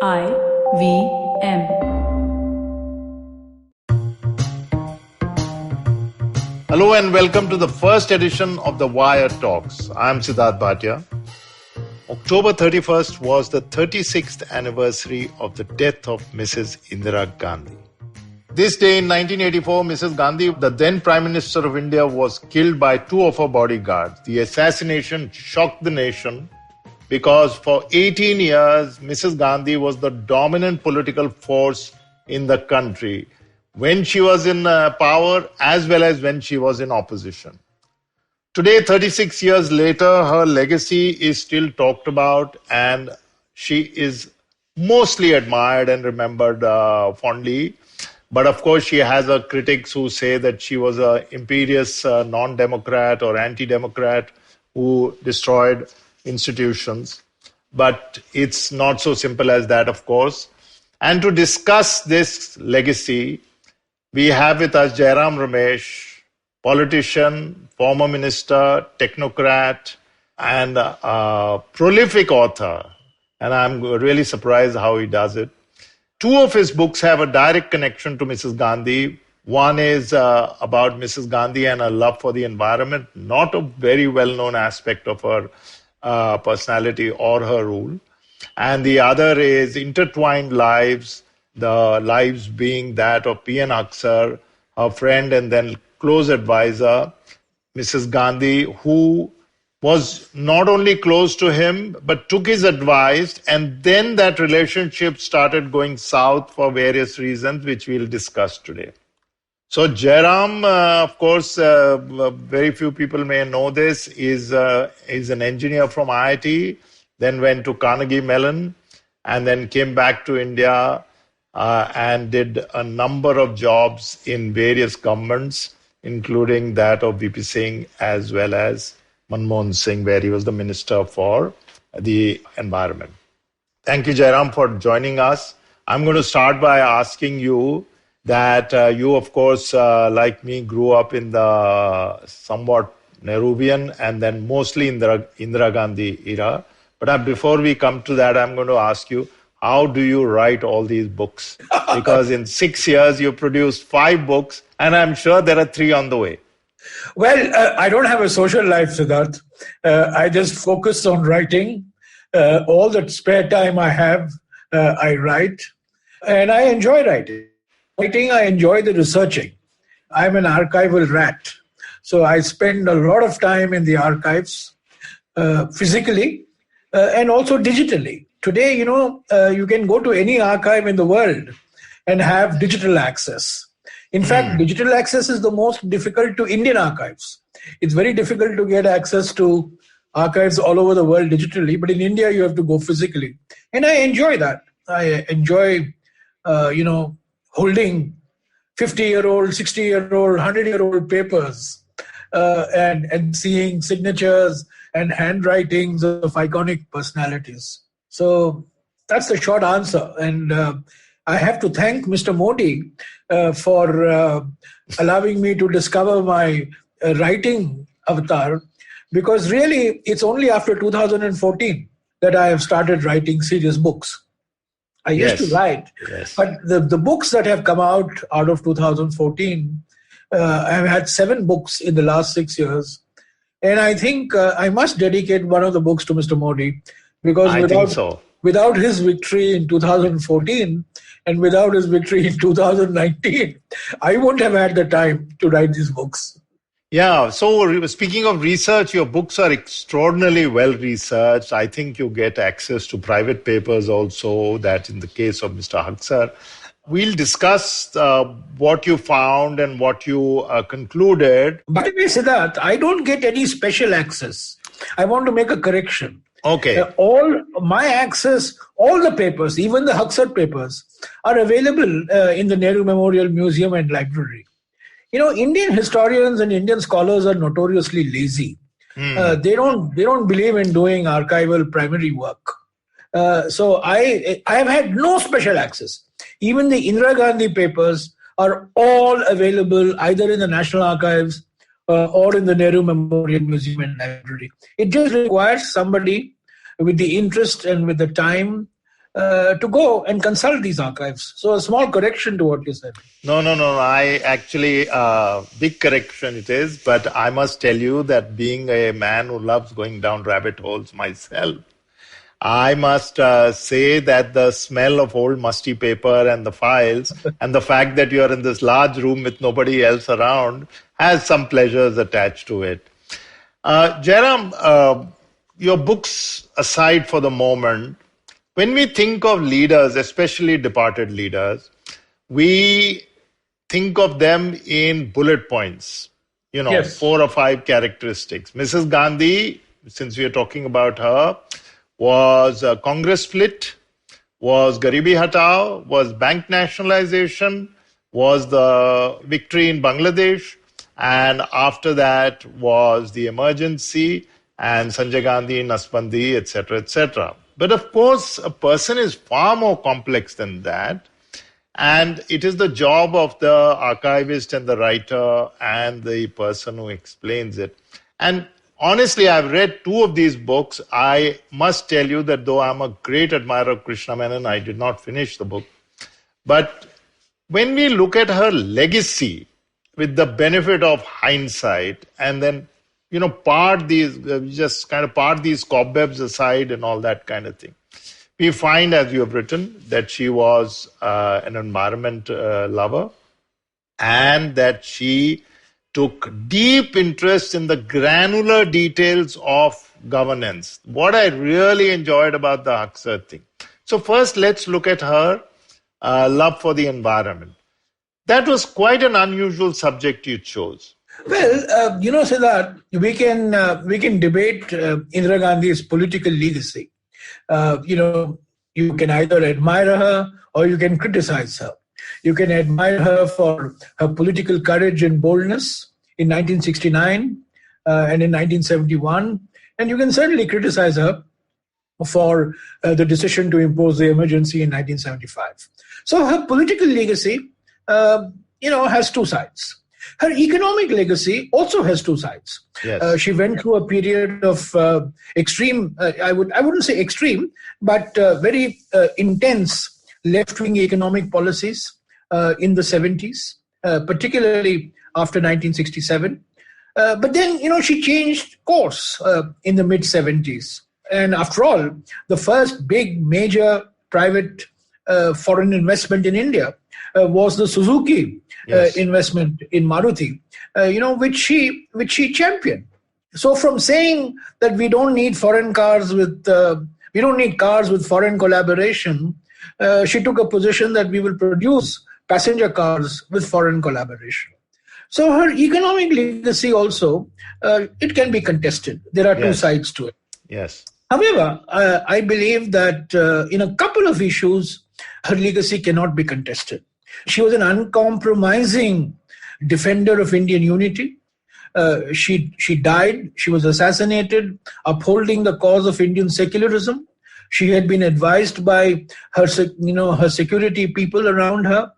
IVM. Hello and welcome to the first edition of the Wire Talks. I'm Siddharth Bhatia. October 31st was the 36th anniversary of the death of Mrs. Indira Gandhi. This day in 1984, Mrs. Gandhi, the then Prime Minister of India, was killed by two of her bodyguards. The assassination shocked the nation because for 18 years, Mrs. Gandhi was the dominant political force in the country when she was in power as well as when she was in opposition. Today, 36 years later, her legacy is still talked about and she is mostly admired and remembered fondly. But of course, she has her critics who say that she was an imperious non-democrat or anti-democrat who destroyed institutions. But it's not so simple as that, of course. And to discuss this legacy, we have with us Jairam Ramesh, politician, former minister, technocrat, and a prolific author. And I'm really surprised how he does it. Two of his books have a direct connection to Mrs. Gandhi. One is about Mrs. Gandhi and her love for the environment, not a very well-known aspect of her personality or her rule. And the other is Intertwined Lives, the lives being that of P.N. Haksar, her friend and then close advisor, Mrs. Gandhi, who was not only close to him, but took his advice. And then that relationship started going south for various reasons, which we'll discuss today. So Jairam, of course, very few people may know this, is an engineer from IIT, then went to Carnegie Mellon, and then came back to India and did a number of jobs in various governments, including that of VP Singh as well as Manmohan Singh, where he was the Minister for the Environment. Thank you, Jairam, for joining us. I'm going to start by asking you that you, of course, like me, grew up in the somewhat Nehruvian and then mostly in the Indira Gandhi era. But before we come to that, I'm going to ask you, how do you write all these books? Because in 6 years, you produced 5 books, and I'm sure there are 3 on the way. Well, I don't have a social life, Siddharth. I just focus on writing. All the spare time I have, I write. And I enjoy writing. I enjoy the researching. I'm an archival rat. So I spend a lot of time in the archives, physically and also digitally. Today, you can go to any archive in the world and have digital access. In fact, digital access is the most difficult to Indian archives. It's very difficult to get access to archives all over the world digitally, but in India, you have to go physically. And I enjoy that. I enjoy, holding 50-year-old, 60-year-old, 100-year-old papers and seeing signatures and handwritings of iconic personalities. So that's the short answer. And I have to thank Mr. Modi for allowing me to discover my writing avatar, because really it's only after 2014 that I have started writing serious books. I used to write, but the books that have come out of 2014, I've had 7 books in the last 6 years. And I think I must dedicate one of the books to Mr. Modi, because without his victory in 2014 and without his victory in 2019, I wouldn't have had the time to write these books. Yeah, so speaking of research, your books are extraordinarily well researched. I think you get access to private papers also, that in the case of Mr. Haksar. We'll discuss what you found and what you concluded. By the way, Siddharth, I don't get any special access. I want to make a correction. Okay. All my access, all the papers, even the Haksar papers, are available in the Nehru Memorial Museum and Library. Indian historians and Indian scholars are notoriously lazy. They don't believe in doing archival primary work. So I have had no special access. Even the Indira Gandhi papers are all available either in the National Archives or in the Nehru Memorial Museum and Library. It just requires somebody with the interest and with the time to go and consult these archives. So a small correction to what you said. No. I actually, big correction it is, but I must tell you that being a man who loves going down rabbit holes myself, I must say that the smell of old musty paper and the files and the fact that you're in this large room with nobody else around has some pleasures attached to it. Jairam, your books aside for the moment, when we think of leaders, especially departed leaders, we think of them in bullet points, Yes. 4 or 5 characteristics. Mrs. Gandhi, since we are talking about her, was Congress split, was Garibi Hatao, was bank nationalization, was the victory in Bangladesh, and after that was the emergency and Sanjay Gandhi, Nasbandi, etc., etc. But of course, a person is far more complex than that. And it is the job of the archivist and the writer and the person who explains it. And honestly, I've read 2 of these books. I must tell you that though I'm a great admirer of Krishna Menon, I did not finish the book. But when we look at her legacy with the benefit of hindsight and then part these cobwebs aside and all that kind of thing, we find, as you have written, that she was an environment lover and that she took deep interest in the granular details of governance. What I really enjoyed about the Aksar thing. So first, let's look at her love for the environment. That was quite an unusual subject you chose. Well, Siddharth, we can debate Indira Gandhi's political legacy. You can either admire her or you can criticize her. You can admire her for her political courage and boldness in 1969 and in 1971. And you can certainly criticize her for the decision to impose the emergency in 1975. So her political legacy, has 2 sides. Her economic legacy also has 2 sides. Yes. She went through a period of extreme, I wouldn't say extreme, but very intense left-wing economic policies in the 70s, particularly after 1967. But then, she changed course in the mid-70s. And after all, the first big major private foreign investment in India was the Suzuki investment in Maruti, which she championed. So from saying that we don't need cars with foreign collaboration, she took a position that we will produce passenger cars with foreign collaboration. So her economic legacy also, it can be contested. There are 2 sides to it. Yes. However, I believe that in a couple of issues, her legacy cannot be contested. She was an uncompromising defender of Indian unity. She died. She was assassinated, upholding the cause of Indian secularism. She had been advised by her security people around her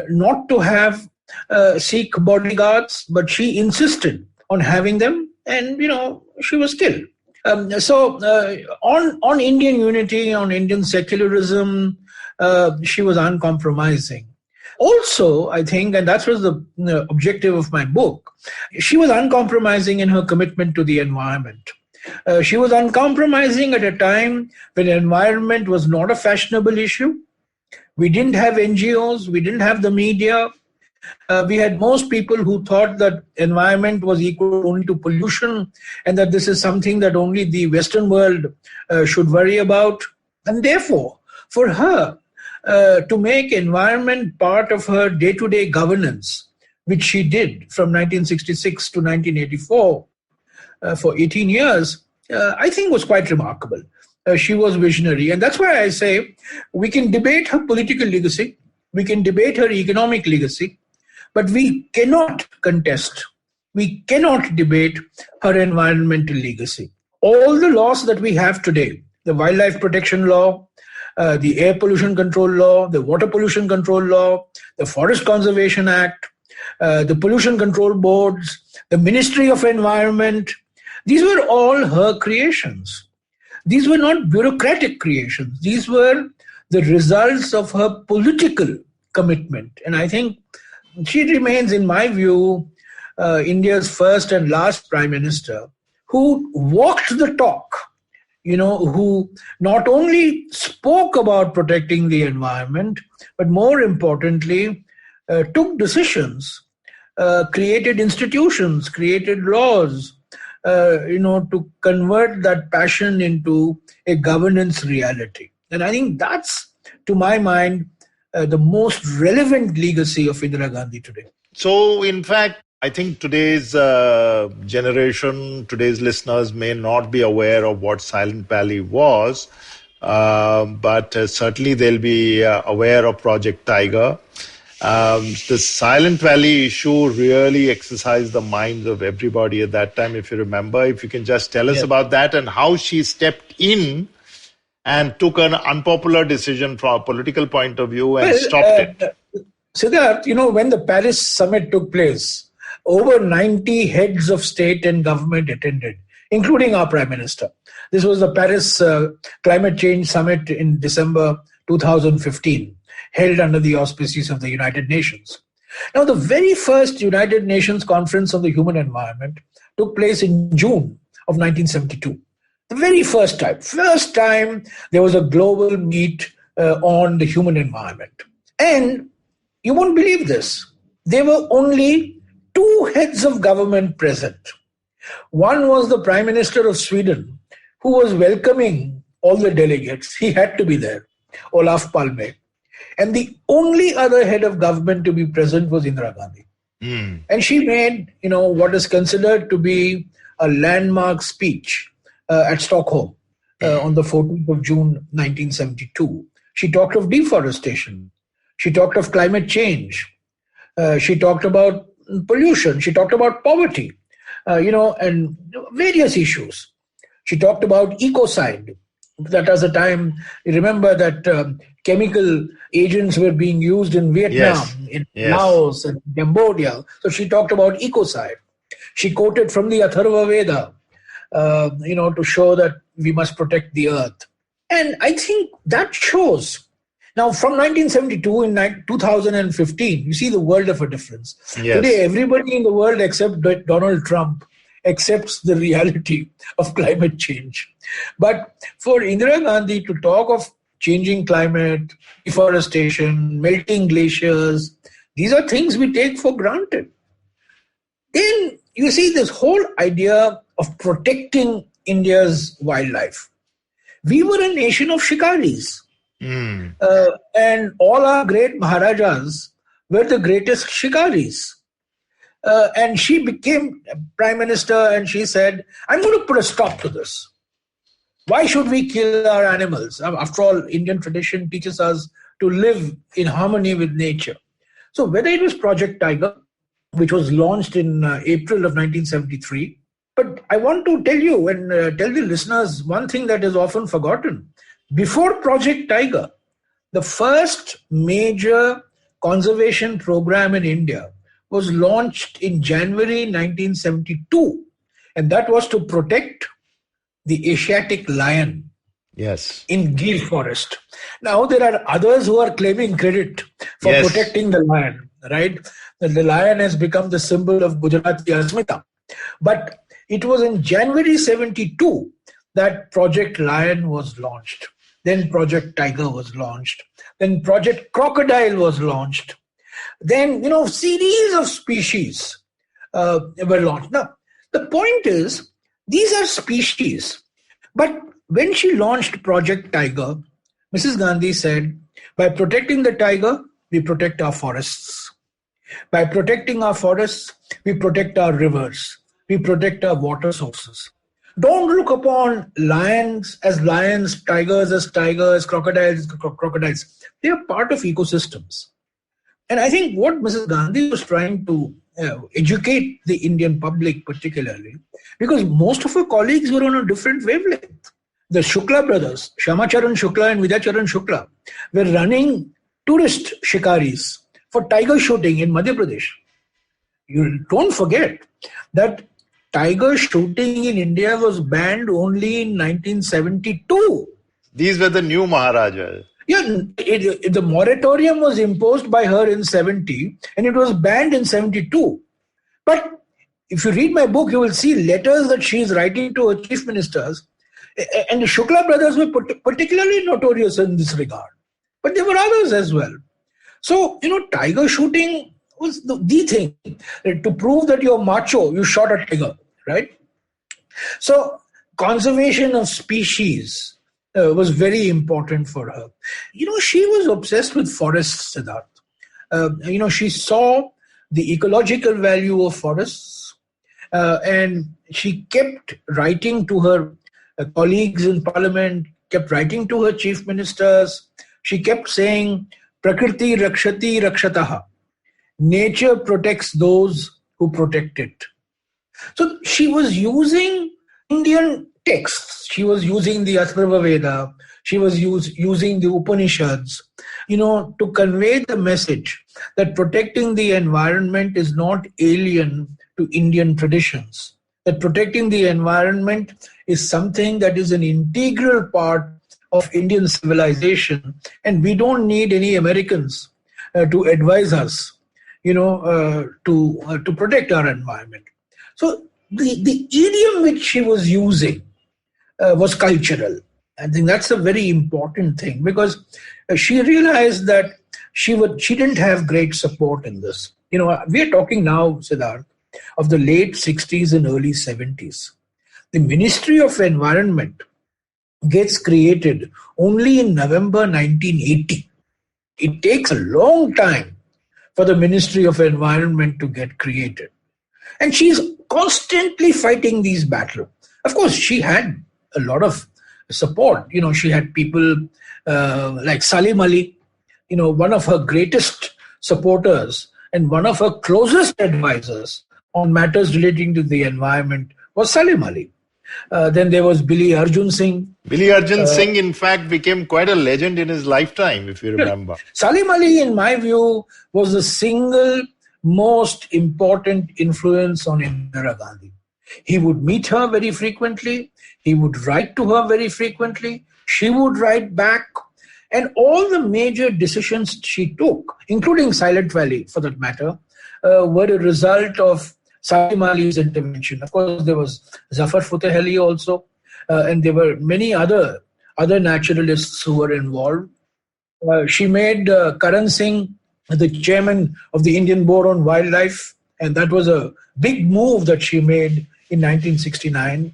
not to have Sikh bodyguards, but she insisted on having them, and she was killed. So on Indian unity, on Indian secularism, she was uncompromising. Also, I think, and that was the objective of my book, she was uncompromising in her commitment to the environment. She was uncompromising at a time when environment was not a fashionable issue. We didn't have NGOs, we didn't have the media. We had most people who thought that environment was equal only to pollution and that this is something that only the Western world should worry about. And therefore, for her to make environment part of her day-to-day governance, which she did from 1966 to 1984 for 18 years, I think was quite remarkable. She was visionary. And that's why I say we can debate her political legacy, we can debate her economic legacy, but we cannot contest, we cannot debate her environmental legacy. All the laws that we have today, the wildlife protection law, the air pollution control law, the water pollution control law, the Forest Conservation Act, the pollution control boards, the Ministry of Environment, these were all her creations. These were not bureaucratic creations. These were the results of her political commitment. And I think she remains, in my view, India's first and last Prime Minister who walked the talk, who not only spoke about protecting the environment, but more importantly, took decisions, created institutions, created laws, to convert that passion into a governance reality. And I think that's, to my mind, the most relevant legacy of Indira Gandhi today. So, in fact, I think today's generation, today's listeners may not be aware of what Silent Valley was, but certainly they'll be aware of Project Tiger. The Silent Valley issue really exercised the minds of everybody at that time, if you remember. If you can just tell us about that and how she stepped in and took an unpopular decision from a political point of view and stopped it. Siddharth, when the Paris summit took place, over 90 heads of state and government attended, including our Prime Minister. This was the Paris Climate Change Summit in December 2015, held under the auspices of the United Nations. Now, the very first United Nations Conference on the Human Environment took place in June of 1972. The very first time there was a global meet on the human environment. And you won't believe this. There were only 2 heads of government present. One was the Prime Minister of Sweden, who was welcoming all the delegates. He had to be there, Olof Palme. And the only other head of government to be present was Indira Gandhi. And she made, what is considered to be a landmark speech at Stockholm on the 14th of June, 1972. She talked of deforestation. She talked of climate change. She talked about pollution. She talked about poverty, and various issues. She talked about ecocide. That was a time, you remember that chemical agents were being used in Vietnam, Laos, and Cambodia. So she talked about ecocide. She quoted from the Atharva Veda, to show that we must protect the earth. And I think that shows. Now, from 1972 in 2015, you see the world of a difference. Yes. Today, everybody in the world except Donald Trump accepts the reality of climate change. But for Indira Gandhi to talk of changing climate, deforestation, melting glaciers, these are things we take for granted. Then you see this whole idea of protecting India's wildlife. We were a nation of shikaris. And all our great Maharajas were the greatest shikaris. And she became Prime Minister and she said, I'm going to put a stop to this. Why should we kill our animals? After all, Indian tradition teaches us to live in harmony with nature. So whether it was Project Tiger, which was launched in April of 1973, but I want to tell you and tell the listeners one thing that is often forgotten. Before Project Tiger, the first major conservation program in India was launched in January 1972, and that was to protect the Asiatic lion in Gir Forest. Now, there are others who are claiming credit for protecting the lion, right? The lion has become the symbol of Gujarati Asmita. But it was in January 72 that Project Lion was launched. Then Project Tiger was launched. Then Project Crocodile was launched. Then, series of species were launched. Now, the point is, these are species. But when she launched Project Tiger, Mrs. Gandhi said, by protecting the tiger, we protect our forests. By protecting our forests, we protect our rivers. We protect our water sources. Don't look upon lions as lions, tigers as tigers, crocodiles as crocodiles. They are part of ecosystems. And I think what Mrs. Gandhi was trying to educate the Indian public particularly, because most of her colleagues were on a different wavelength. The Shukla brothers, Shamacharan Shukla and Vidyacharan Shukla, were running tourist shikaris for tiger shooting in Madhya Pradesh. You don't forget that tiger shooting in India was banned only in 1972. These were the new Maharajas. Yeah, the moratorium was imposed by her in 70 and it was banned in 72. But if you read my book, you will see letters that she is writing to her chief ministers. And the Shukla brothers were particularly notorious in this regard. But there were others as well. So, tiger shooting was the thing. To prove that you're macho, you shot a tiger, right? So, conservation of species was very important for her. She was obsessed with forests, Siddharth. She saw the ecological value of forests, and she kept writing to her colleagues in parliament, kept writing to her chief ministers. She kept saying, Prakriti rakshati rakshataha. Nature protects those who protect it. So she was using Indian texts. She was using the Atharva Veda. She was using the Upanishads, to convey the message that protecting the environment is not alien to Indian traditions. That protecting the environment is something that is an integral part of Indian civilization, and we don't need any Americans to advise us, to protect our environment. So the idiom which she was using was cultural. I think that's a very important thing, because she realized that she didn't have great support in this. We are talking now, Siddharth, of the late 60s and early 70s. The Ministry of Environment gets created only in November 1980. It takes a long time for the Ministry of Environment to get created. And she's constantly fighting these battles. Of course, she had a lot of support. She had people like Salim Ali, one of her greatest supporters and one of her closest advisors on matters relating to the environment was Salim Ali. Then there was Billy Arjun Singh. Billy Arjun Singh, in fact, became quite a legend in his lifetime, if you remember. Salim Ali, in my view, was the single most important influence on Indira Gandhi. He would meet her very frequently. He would write to her very frequently. She would write back. And all the major decisions she took, including Silent Valley for that matter, were a result of Salim Ali's intervention. Of course, there was Zafar Fateh Ali also, and there were many other naturalists who were involved. She made Karan Singh the chairman of the Indian Board on Wildlife, and that was a big move that she made in 1969.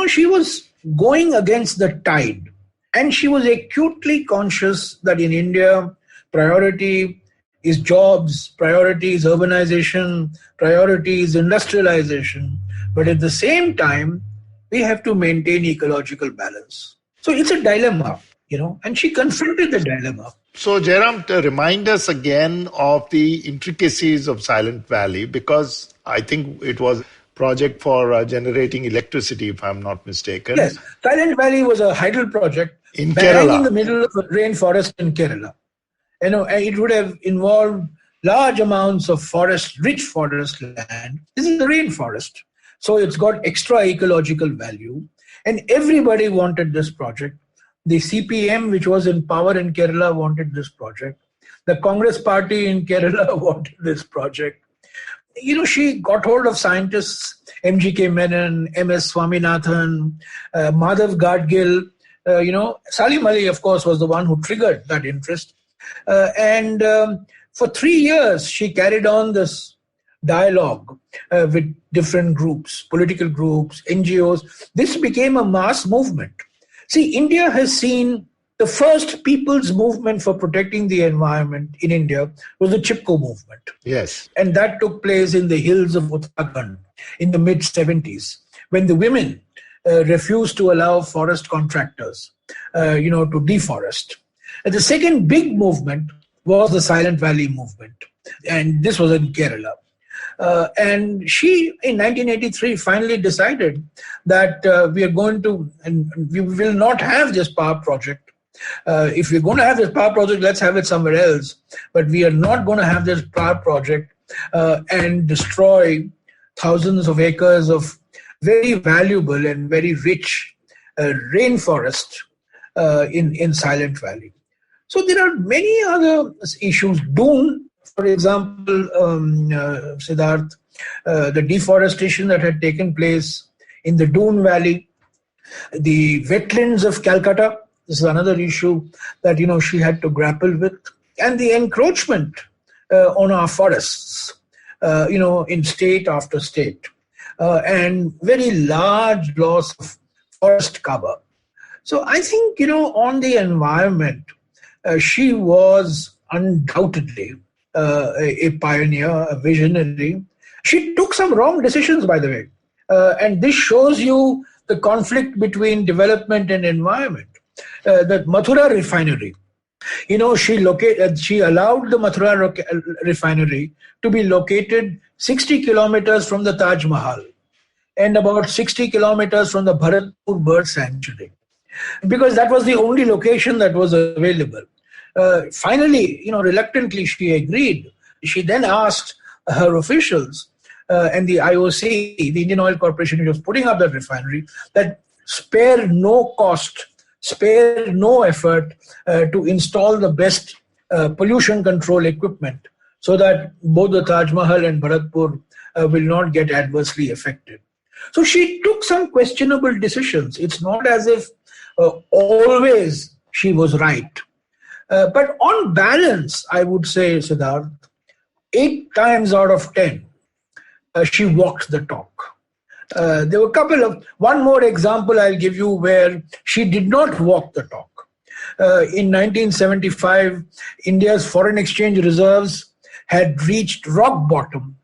She was going against the tide, and she was acutely conscious that in India, priority is jobs, priority is urbanization, priority is industrialization. But at the same time, we have to maintain ecological balance. So it's a dilemma, and she confronted the dilemma. So, Jairam, to remind us again of the intricacies of Silent Valley, because I think it was a project for generating electricity, if I'm not mistaken. Yes, Silent Valley was a hydel project in Kerala, in the middle of a rainforest in Kerala. It would have involved large amounts of rich forest land. This is a rainforest. So it's got extra ecological value. And everybody wanted this project. The CPM, which was in power in Kerala, wanted this project. The Congress party in Kerala wanted this project. She got hold of scientists, M.G.K. Menon, M.S. Swaminathan, Madhav Gadgil. Salim Ali, of course, was the one who triggered that interest. And for 3 years, she carried on this dialogue with different groups, political groups, NGOs. This became a mass movement. See, India has seen the first people's movement for protecting the environment in India was the Chipko movement. Yes. And that took place in the hills of Uttarakhand in the mid-70s, when the women refused to allow forest contractors, to deforest. And the second big movement was the Silent Valley movement. And this was in Kerala. And she, in 1983, finally decided that we are going to, and we will not have this power project. If we're going to have this power project, let's have it somewhere else. But we are not going to have this power project and destroy thousands of acres of very valuable and very rich rainforest in Silent Valley. So there are many other issues. Doon, for example, Siddharth, the deforestation that had taken place in the Doon Valley, the wetlands of Calcutta, this is another issue that, she had to grapple with, and the encroachment on our forests, in state after state, and very large loss of forest cover. So I think, on the environment, she was undoubtedly a pioneer, a visionary. She took some wrong decisions, by the way. And this shows you the conflict between development and environment. The Mathura refinery, she allowed the Mathura refinery to be located 60 kilometers from the Taj Mahal and about 60 kilometers from the Bharatpur Bird Sanctuary, because that was the only location that was available. Finally, reluctantly, she agreed. She then asked her officials and the IOC, the Indian Oil Corporation, which was putting up that refinery, that spare no cost, spare no effort to install the best pollution control equipment so that both the Taj Mahal and Bharatpur will not get adversely affected. So she took some questionable decisions. It's not as if always she was right. But on balance, I would say, Siddharth, 8 times out of 10, she walked the talk. There were one more example I'll give you where she did not walk the talk. In 1975, India's foreign exchange reserves had reached rock bottom,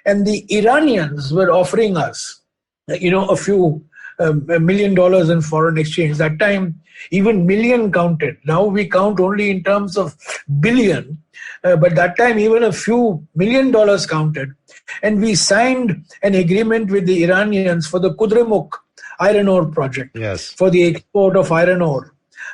and the Iranians were offering us, a few $1 million in foreign exchange. That time, even million counted. Now we count only in terms of billion, but that time even a few $1 million counted. And we signed an agreement with the Iranians for the Kudremukh iron ore project, yes, for the export of iron ore,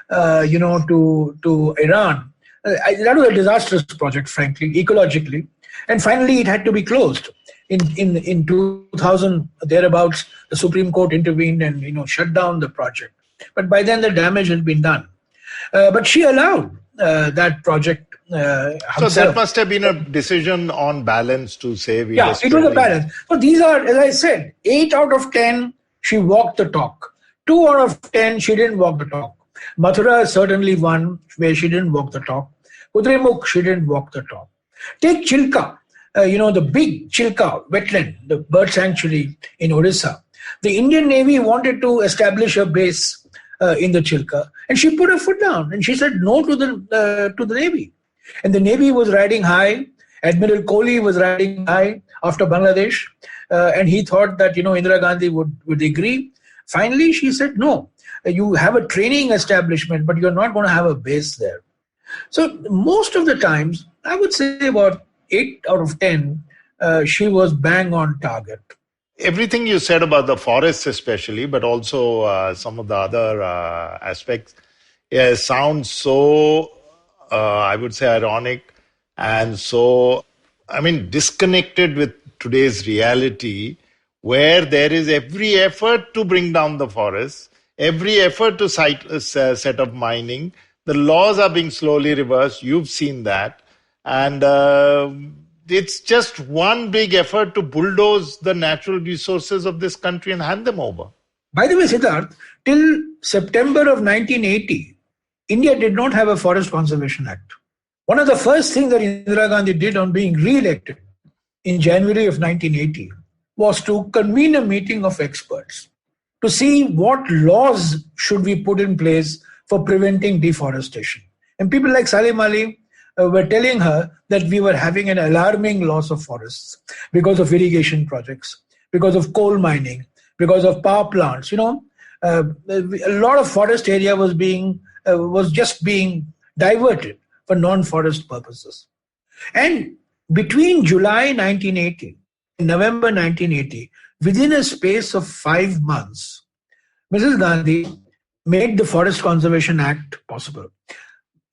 to Iran. That was a disastrous project, frankly, ecologically. And finally, it had to be closed. In 2000, thereabouts, the Supreme Court intervened and shut down the project. But by then, the damage had been done. But she allowed that project. So that must have been a decision on balance to say we. Yeah, it was a balance. So these are, as I said, 8 out of 10, she walked the talk. 2 out of 10, she didn't walk the talk. Mathura is certainly one where she didn't walk the talk. Kudremukh, she didn't walk the talk. Take Chilka, the big Chilka wetland, the bird sanctuary in Odisha. The Indian Navy wanted to establish a base in the Chilka, and she put her foot down and she said no to the Navy. And the Navy was riding high. Admiral Kohli was riding high after Bangladesh, and he thought that Indira Gandhi would agree. Finally, she said no. You have a training establishment, but you're not going to have a base there. So most of the times, I would say about 8 out of 10, she was bang on target. Everything you said about the forests especially, but also some of the other aspects, sounds so, I would say, ironic and so, disconnected with today's reality, where there is every effort to bring down the forests, every effort to set up mining. The laws are being slowly reversed. You've seen that. And it's just one big effort to bulldoze the natural resources of this country and hand them over. By the way, Siddharth, till September of 1980, India did not have a Forest Conservation Act. One of the first things that Indira Gandhi did on being re-elected in January of 1980 was to convene a meeting of experts to see what laws should we put in place for preventing deforestation. And people like Salim Ali were telling her that we were having an alarming loss of forests because of irrigation projects, because of coal mining, because of power plants. A lot of forest area was just being diverted for non-forest purposes. And between July 1980 and November 1980, within a space of 5 months, Mrs. Gandhi made the Forest Conservation Act possible.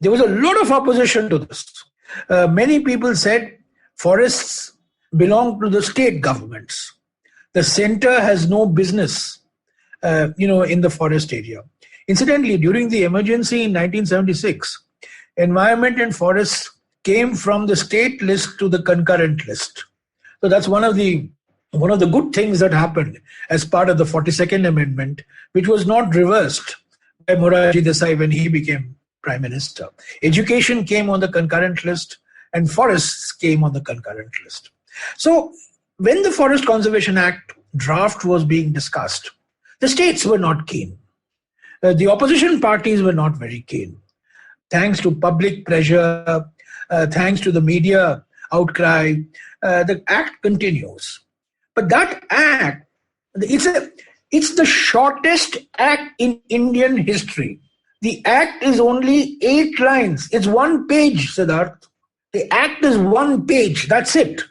There was a lot of opposition to this. Many people said forests belong to the state governments. The center has no business, in the forest area. Incidentally, during the emergency in 1976, environment and forests came from the state list to the concurrent list. So that's one of the good things that happened as part of the 42nd Amendment, which was not reversed by Morarji Desai when he became Prime Minister. Education came on the concurrent list and forests came on the concurrent list. So when the Forest Conservation Act draft was being discussed, the states were not keen. The opposition parties were not very keen. Thanks to public pressure, thanks to the media outcry, the act continues. But that act, it's the shortest act in Indian history. The act is only 8 lines. It's 1 page, Siddharth. The act is 1 page. That's it.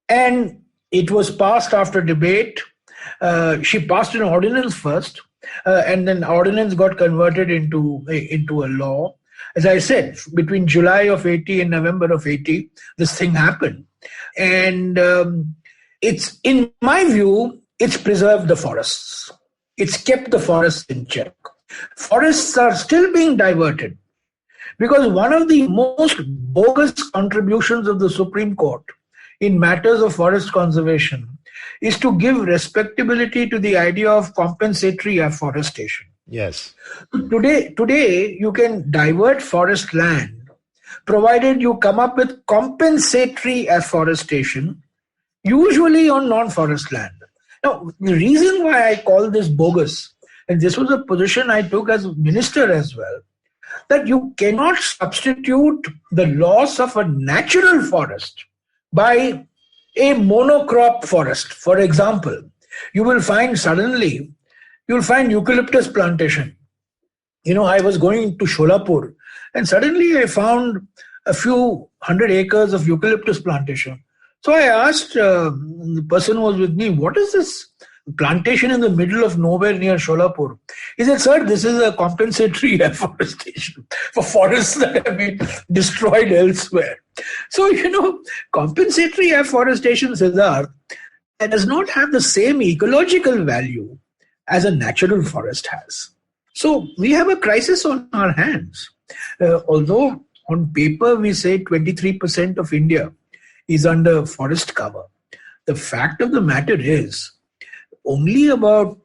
And it was passed after debate. She passed an ordinance first, and then ordinance got converted into a law. As I said, between July of 80 and November of 80, this thing happened. And it's, in my view, it's preserved the forests. It's kept the forests in check. Forests are still being diverted because one of the most bogus contributions of the Supreme Court in matters of forest conservation is to give respectability to the idea of compensatory afforestation. Yes. Today you can divert forest land provided you come up with compensatory afforestation, usually on non-forest land. Now, the reason why I call this bogus, and this was a position I took as minister as well, that you cannot substitute the loss of a natural forest by a monocrop forest. For example, you will find eucalyptus plantation. I was going to Sholapur and suddenly I found a few 100 acres of eucalyptus plantation. So I asked the person who was with me, what is this plantation in the middle of nowhere near Sholapur? He said, sir, this is a compensatory afforestation for forests that have been destroyed elsewhere. So, compensatory afforestation, Siddharth, does not have the same ecological value as a natural forest has. So we have a crisis on our hands. Although on paper we say 23% of India is under forest cover, the fact of the matter is only about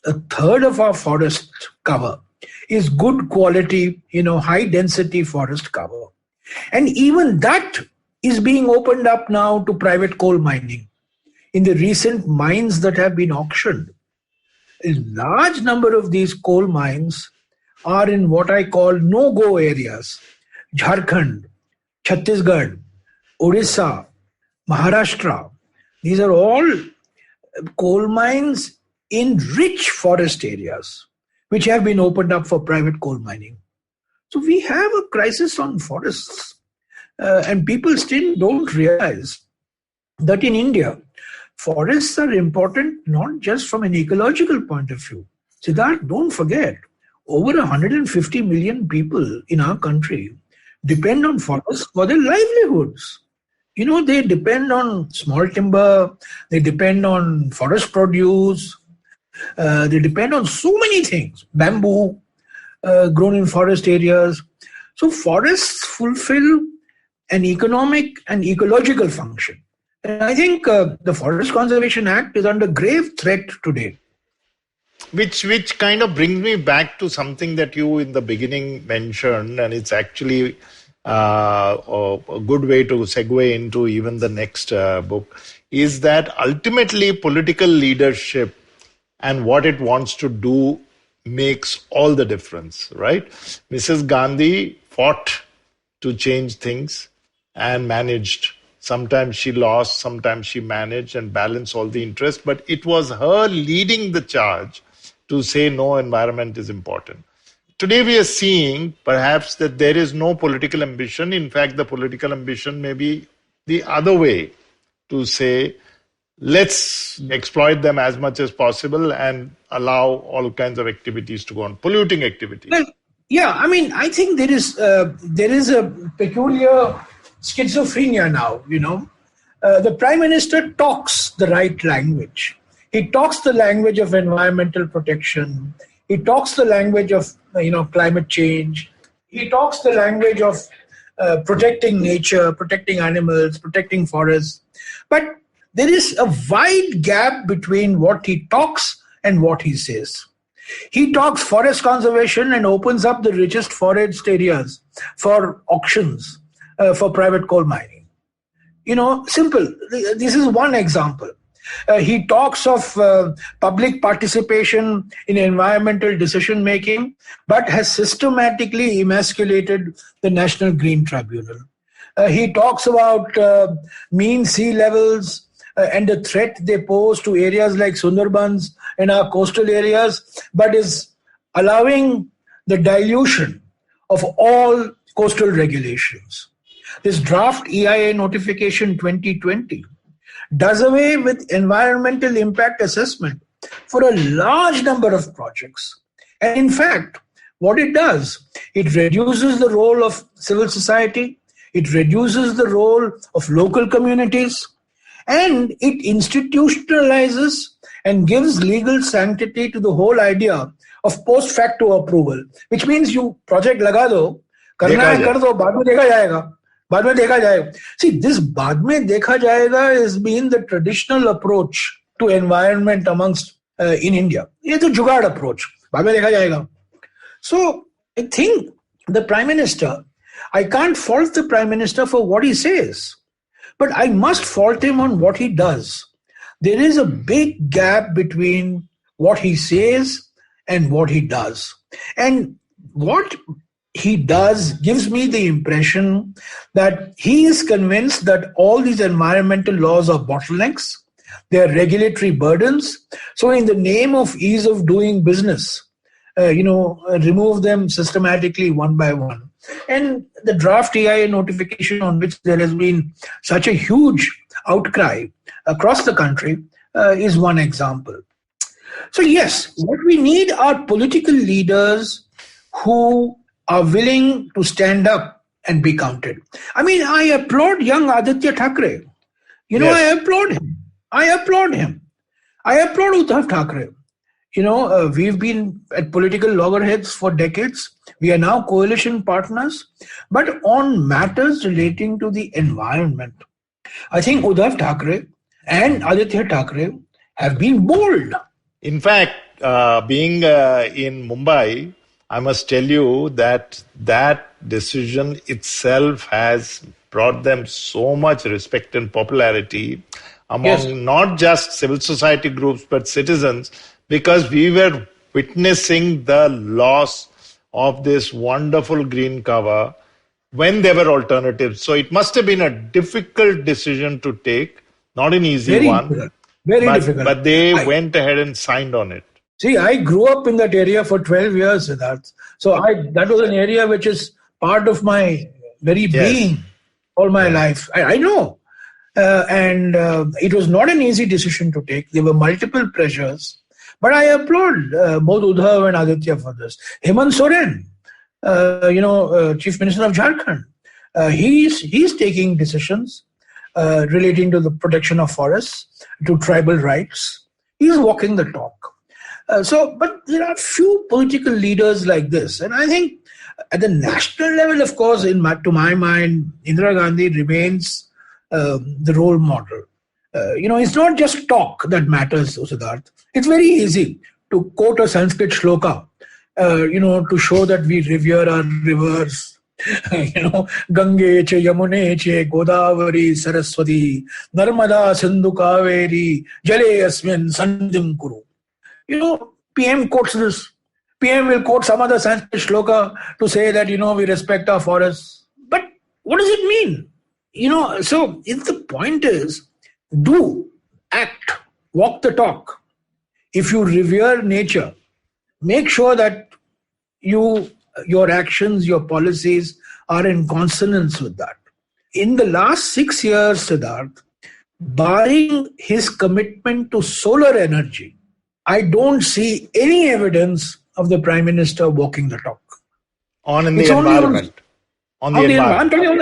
a third of our forest cover is good quality, high density forest cover. And even that is being opened up now to private coal mining. In the recent mines that have been auctioned, a large number of these coal mines are in what I call no-go areas. Jharkhand, Chhattisgarh, Odisha, Maharashtra. These are all coal mines in rich forest areas, which have been opened up for private coal mining. So we have a crisis on forests. And people still don't realize that in India, forests are important not just from an ecological point of view. Siddharth, don't forget, over 150 million people in our country depend on forests for their livelihoods. They depend on small timber, they depend on forest produce, they depend on so many things, bamboo grown in forest areas. So forests fulfill an economic and ecological function. And I think the Forest Conservation Act is under grave threat today. Which kind of brings me back to something that you in the beginning mentioned, and it's actually a good way to segue into even the next book, is that ultimately political leadership and what it wants to do makes all the difference, right? Mrs. Gandhi fought to change things and managed. Sometimes she lost, sometimes she managed and balanced all the interests, but it was her leading the charge to say no, environment is important. Today we are seeing perhaps that there is no political ambition. In fact, the political ambition may be the other way, to say, let's exploit them as much as possible and allow all kinds of activities to go on, polluting activities. Well, yeah, I think there is a peculiar schizophrenia now, The Prime Minister talks the right language. He talks the language of environmental protection. He talks the language of, climate change. He talks the language of protecting nature, protecting animals, protecting forests. But there is a wide gap between what he talks and what he says. He talks forest conservation and opens up the richest forest areas for auctions for private coal mining. Simple. This is one example. He talks of public participation in environmental decision making, but has systematically emasculated the National Green Tribunal. He talks about mean sea levels and the threat they pose to areas like Sundarbans and our coastal areas, but is allowing the dilution of all coastal regulations. This draft EIA notification 2020 does away with environmental impact assessment for a large number of projects. And in fact, what it does, it reduces the role of civil society, it reduces the role of local communities, and it institutionalizes and gives legal sanctity to the whole idea of post facto approval, which means you project laga do, karna hai kar do, baad mein dekha jayega. बाद में देखा जाएगा. See, this बाद में देखा जाएगा has been the traditional approach to environment amongst in India. ये तो जुगाड़ approach. बाद में देखा जाएगा. So I think the Prime Minister, I can't fault the Prime Minister for what he says, but I must fault him on what he does. There is a big gap between what he says and what he does. And what he does gives me the impression that he is convinced that all these environmental laws are bottlenecks, they are regulatory burdens. So in the name of ease of doing business, remove them systematically one by one. And the draft EIA notification, on which there has been such a huge outcry across the country, is one example. So yes, what we need are political leaders who are willing to stand up and be counted. I mean, I applaud young Aditya Thackeray. Yes. I applaud him. I applaud Uddhav Thackeray. We've been at political loggerheads for decades. We are now coalition partners. But on matters relating to the environment, I think Uddhav Thackeray and Aditya Thackeray have been bold. In fact, being in Mumbai, I must tell you that decision itself has brought them so much respect and popularity among not just civil society groups but citizens, because we were witnessing the loss of this wonderful green cover when there were alternatives. So it must have been a difficult decision to take, not an easy one. Very difficult. But they went ahead and signed on it. See, I grew up in that area for 12 years, Siddharth. So that was an area which is part of my very being all my life. I know. And it was not an easy decision to take. There were multiple pressures. But I applaud both Uddhav and Aditya for this. Hemant Soren, Chief Minister of Jharkhand, he's taking decisions relating to the protection of forests, to tribal rights. He's walking the talk. But there are few political leaders like this. And I think at the national level, of course, to my mind, Indira Gandhi remains the role model. It's not just talk that matters, Siddharth. It's very easy to quote a Sanskrit shloka, to show that we revere our rivers. Gange che Yamune che Godavari Saraswati Narmada Sindhu Kaveri Jale Asmin Sandhim Kuru. PM quotes this. PM will quote some other Sanskrit shloka to say that, we respect our forests. But what does it mean? So if the point is, do, act, walk the talk. If you revere nature, make sure that your actions, your policies are in consonance with that. In the last 6 years, Siddharth, barring his commitment to solar energy, I don't see any evidence of the Prime Minister walking the talk. On the environment. I'm talking of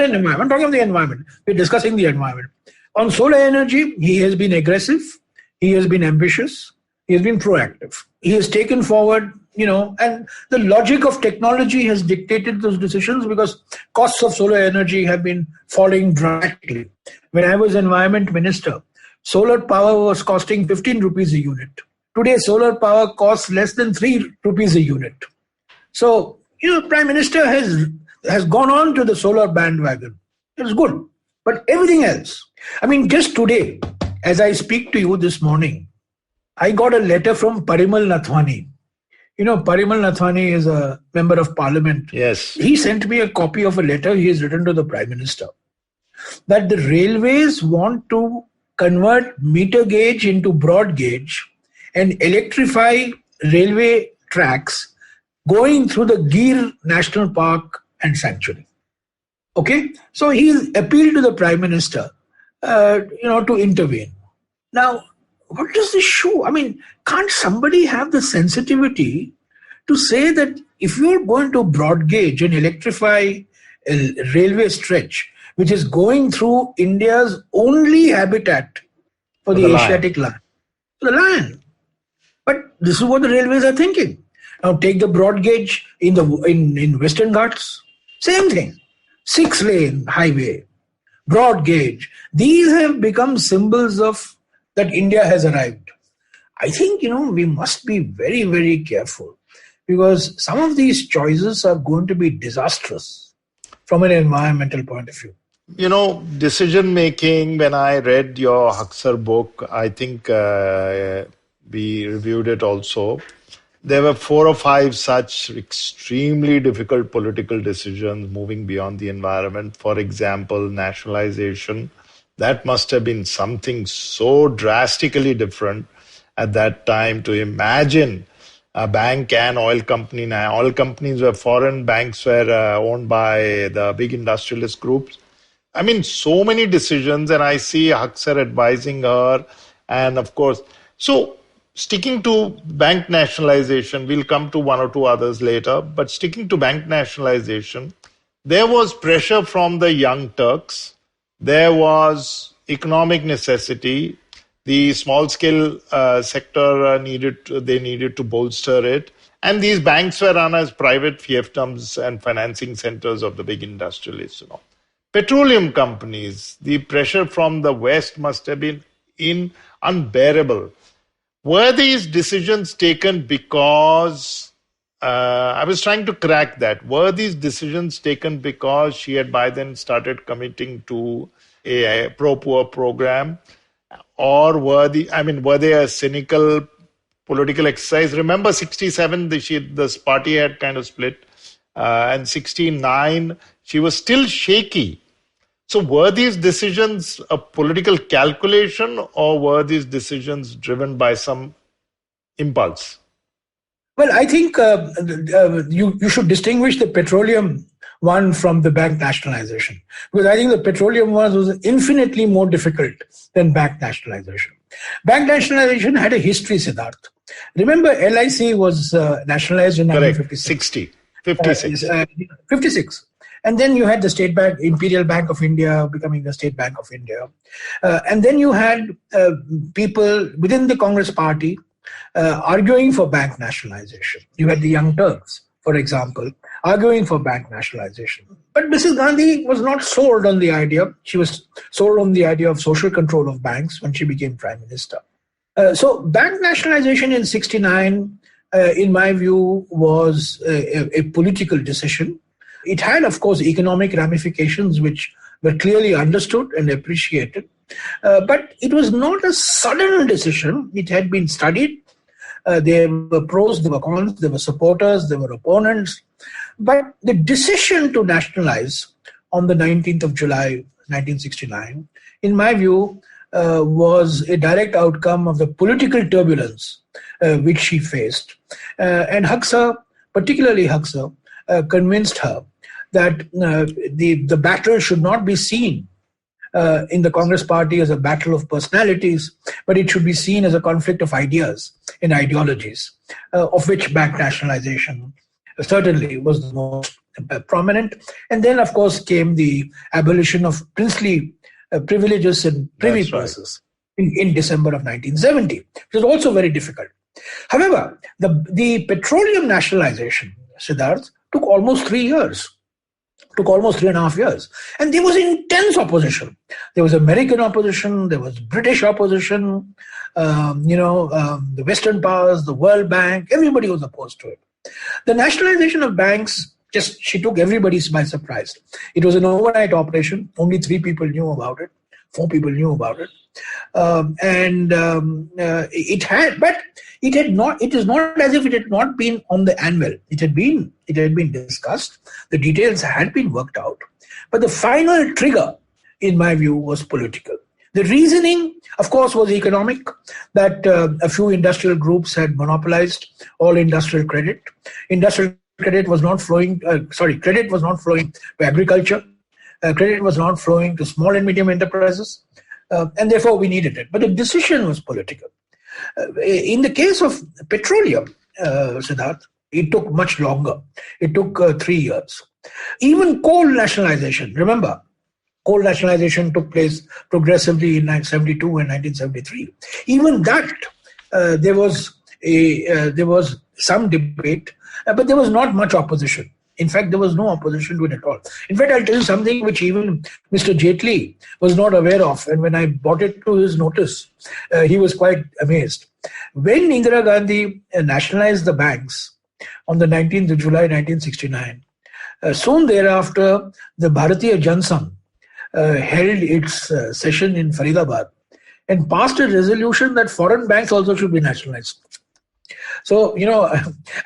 the environment. We're discussing the environment. On solar energy, he has been aggressive. He has been ambitious. He has been proactive. He has taken forward, and the logic of technology has dictated those decisions because costs of solar energy have been falling dramatically. When I was environment minister, solar power was costing 15 rupees a unit. Today, solar power costs less than 3 rupees a unit. So, Prime Minister has gone on to the solar bandwagon. It's good. But everything else, just today, as I speak to you this morning, I got a letter from Parimal Nathwani. Parimal Nathwani is a member of parliament. Yes. He sent me a copy of a letter he has written to the Prime Minister that the railways want to convert meter gauge into broad gauge and electrify railway tracks going through the Gir National Park and Sanctuary. Okay? So he appealed to the Prime Minister, to intervene. Now, what does this show? Can't somebody have the sensitivity to say that if you're going to broad gauge and electrify a railway stretch, which is going through India's only habitat for the Asiatic lion, the lion. But this is what the railways are thinking. Now take the broad gauge in Western Ghats, same thing. 6-lane highway, broad gauge. These have become symbols of that India has arrived. I think, we must be very, very careful because some of these choices are going to be disastrous from an environmental point of view. Decision making, when I read your Haksar book, I think we reviewed it also. There were 4 or 5 such extremely difficult political decisions moving beyond the environment. For example, nationalization. That must have been something so drastically different at that time to imagine a bank and oil company. Now, oil companies were foreign, banks were owned by the big industrialist groups. So many decisions, and I see Haksar advising her. And of course, so sticking to bank nationalization, we'll come to 1 or 2 others later, but sticking to bank nationalization, there was pressure from the Young Turks. There was economic necessity. The small-scale sector needed to bolster it. And these banks were run as private fiefdoms and financing centers of the big industrialists. Petroleum companies, the pressure from the West must have been unbearable. Were these decisions taken because, I was trying to crack that, were these decisions taken because she had by then started committing to a pro-poor program? Or were they a cynical political exercise? Remember 67, this party had kind of split. And 69, she was still shaky. So were these decisions a political calculation or were these decisions driven by some impulse? Well, I think you should distinguish the petroleum one from the bank nationalization. Because I think the petroleum one was infinitely more difficult than bank nationalization. Bank nationalization had a history, Siddharth. Remember, LIC was nationalized in 1956. 56. And then you had the State Bank, Imperial Bank of India becoming the State Bank of India. And then you had people within the Congress party arguing for bank nationalization. You had the Young Turks, for example, arguing for bank nationalization. But Mrs. Gandhi was not sold on the idea. She was sold on the idea of social control of banks when she became Prime Minister. So bank nationalization in 69, in my view, was a political decision. It had, of course, economic ramifications which were clearly understood and appreciated. But it was not a sudden decision. It had been studied. There were pros, there were cons, there were supporters, there were opponents. But the decision to nationalize on the 19th of July, 1969, in my view, was a direct outcome of the political turbulence which she faced. And Haksar, particularly Haksar, convinced her that the battle should not be seen in the Congress party as a battle of personalities, but it should be seen as a conflict of ideas and ideologies, of which bank nationalization certainly was the most prominent. And then, of course, came the abolition of princely privileges and privy purses in December of 1970, which was also very difficult. However, the petroleum nationalization, Siddharth, took almost 3 years. Took almost 3.5 years. And there was intense opposition. There was American opposition, there was British opposition, the Western powers, the World Bank, everybody was opposed to it. The nationalization of banks she took everybody by surprise. It was an overnight operation. Only 3 people knew about it. 4 people knew about it. It is not as if it had not been on the anvil. It had been discussed. The details had been worked out. But the final trigger, in my view, was political. The reasoning, of course, was economic, that a few industrial groups had monopolized all industrial credit. Industrial credit was not flowing, credit was not flowing to agriculture. Credit was not flowing to small and medium enterprises. And therefore we needed it. But the decision was political. In the case of petroleum, Siddharth, it took much longer. It took 3 years. Even coal nationalization, remember, coal nationalization took place progressively in 1972 and 1973. Even that, there was some debate, but there was not much opposition. In fact, there was no opposition to it at all. In fact, I'll tell you something which even Mr. Jaitley was not aware of. And when I brought it to his notice, he was quite amazed. When Indira Gandhi nationalized the banks on the 19th of July 1969, soon thereafter, the Bharatiya Jansangh held its session in Faridabad and passed a resolution that foreign banks also should be nationalized. So,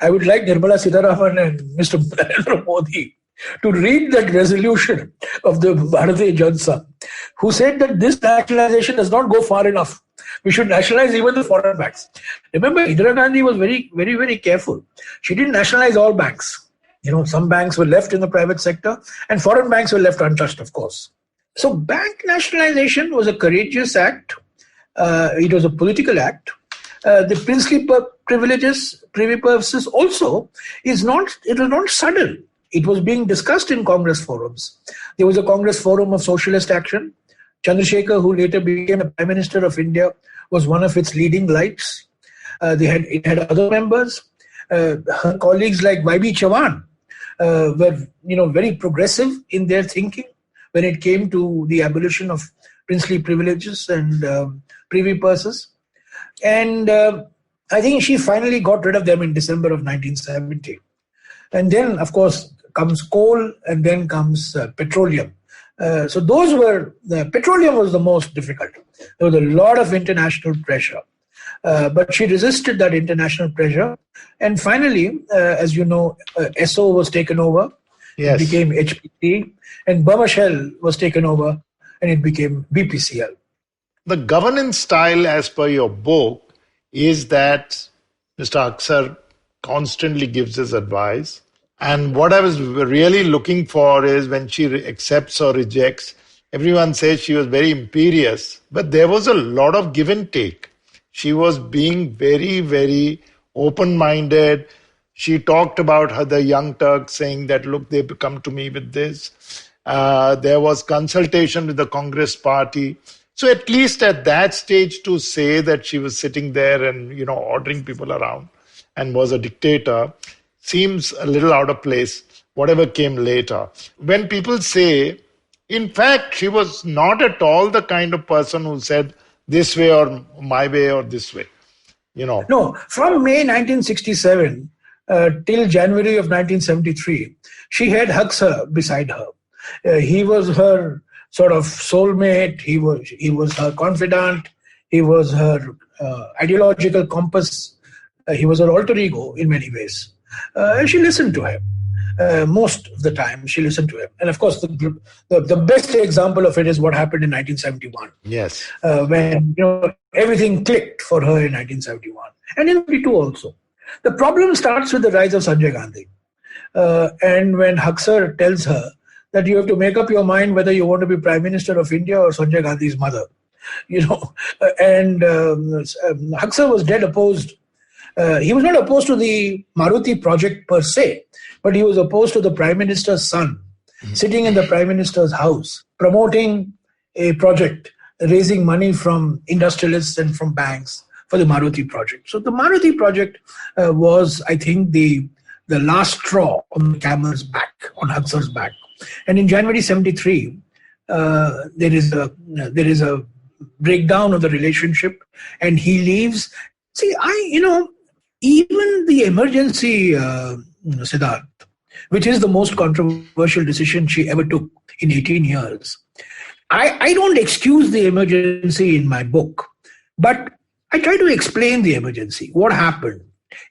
I would like Nirmala Sitharaman and Mr. Narendra Modi to read that resolution of the Bharatiya Jansangh, who said that this nationalization does not go far enough. We should nationalize even the foreign banks. Remember, Indira Gandhi was very, very, very careful. She didn't nationalize all banks. Some banks were left in the private sector and foreign banks were left untouched, of course. So bank nationalization was a courageous act. It was a political act. The princely privileges, privy purposes also it was not sudden. It was being discussed in Congress forums. There was a Congress forum of socialist action. Chandrasekhar, who later became the Prime Minister of India, was one of its leading lights. It had other members. Her colleagues like Y.B. Chavan were very progressive in their thinking when it came to the abolition of princely privileges and privy purses. And I think she finally got rid of them in December of 1970. And then, of course, comes coal and then comes petroleum. So the petroleum was the most difficult. There was a lot of international pressure. But she resisted that international pressure. And finally, as you know, Esso was taken over. Yes. It became HPC. And Burma Shell was taken over and it became BPCL. The governance style, as per your book, is that Mr. Aksar constantly gives his advice. And what I was really looking for is when she accepts or rejects, everyone says she was very imperious, but there was a lot of give and take. She was being very, very open-minded. She talked about the Young Turks saying that, look, they come to me with this. There was consultation with the Congress party. So at least at that stage to say that she was sitting there and, ordering people around and was a dictator seems a little out of place, whatever came later. When people say, in fact, she was not at all the kind of person who said this way or my way or this way, No, from May 1967 till January of 1973, she had Aksar beside her. He was her sort of soulmate, he was her confidant, he was her ideological compass, he was her alter ego in many ways. And she listened to him. Most of the time, she listened to him. And of course, the best example of it is what happened in 1971. Yes. When everything clicked for her in 1971. And in 1972 also. The problem starts with the rise of Sanjay Gandhi. And when Aksar tells her that you have to make up your mind whether you want to be Prime Minister of India or Sanjay Gandhi's mother. And Aksar was dead opposed. He was not opposed to the Maruti project per se, but he was opposed to the Prime Minister's son sitting in the Prime Minister's house, promoting a project, raising money from industrialists and from banks for the Maruti project. So the Maruti project was, I think, the last straw on the camel's back, on Huxer's back. And in January 73, there is a breakdown of the relationship, and he leaves. See, even the emergency, Siddharth, which is the most controversial decision she ever took in 18 years. I don't excuse the emergency in my book, but I try to explain the emergency. What happened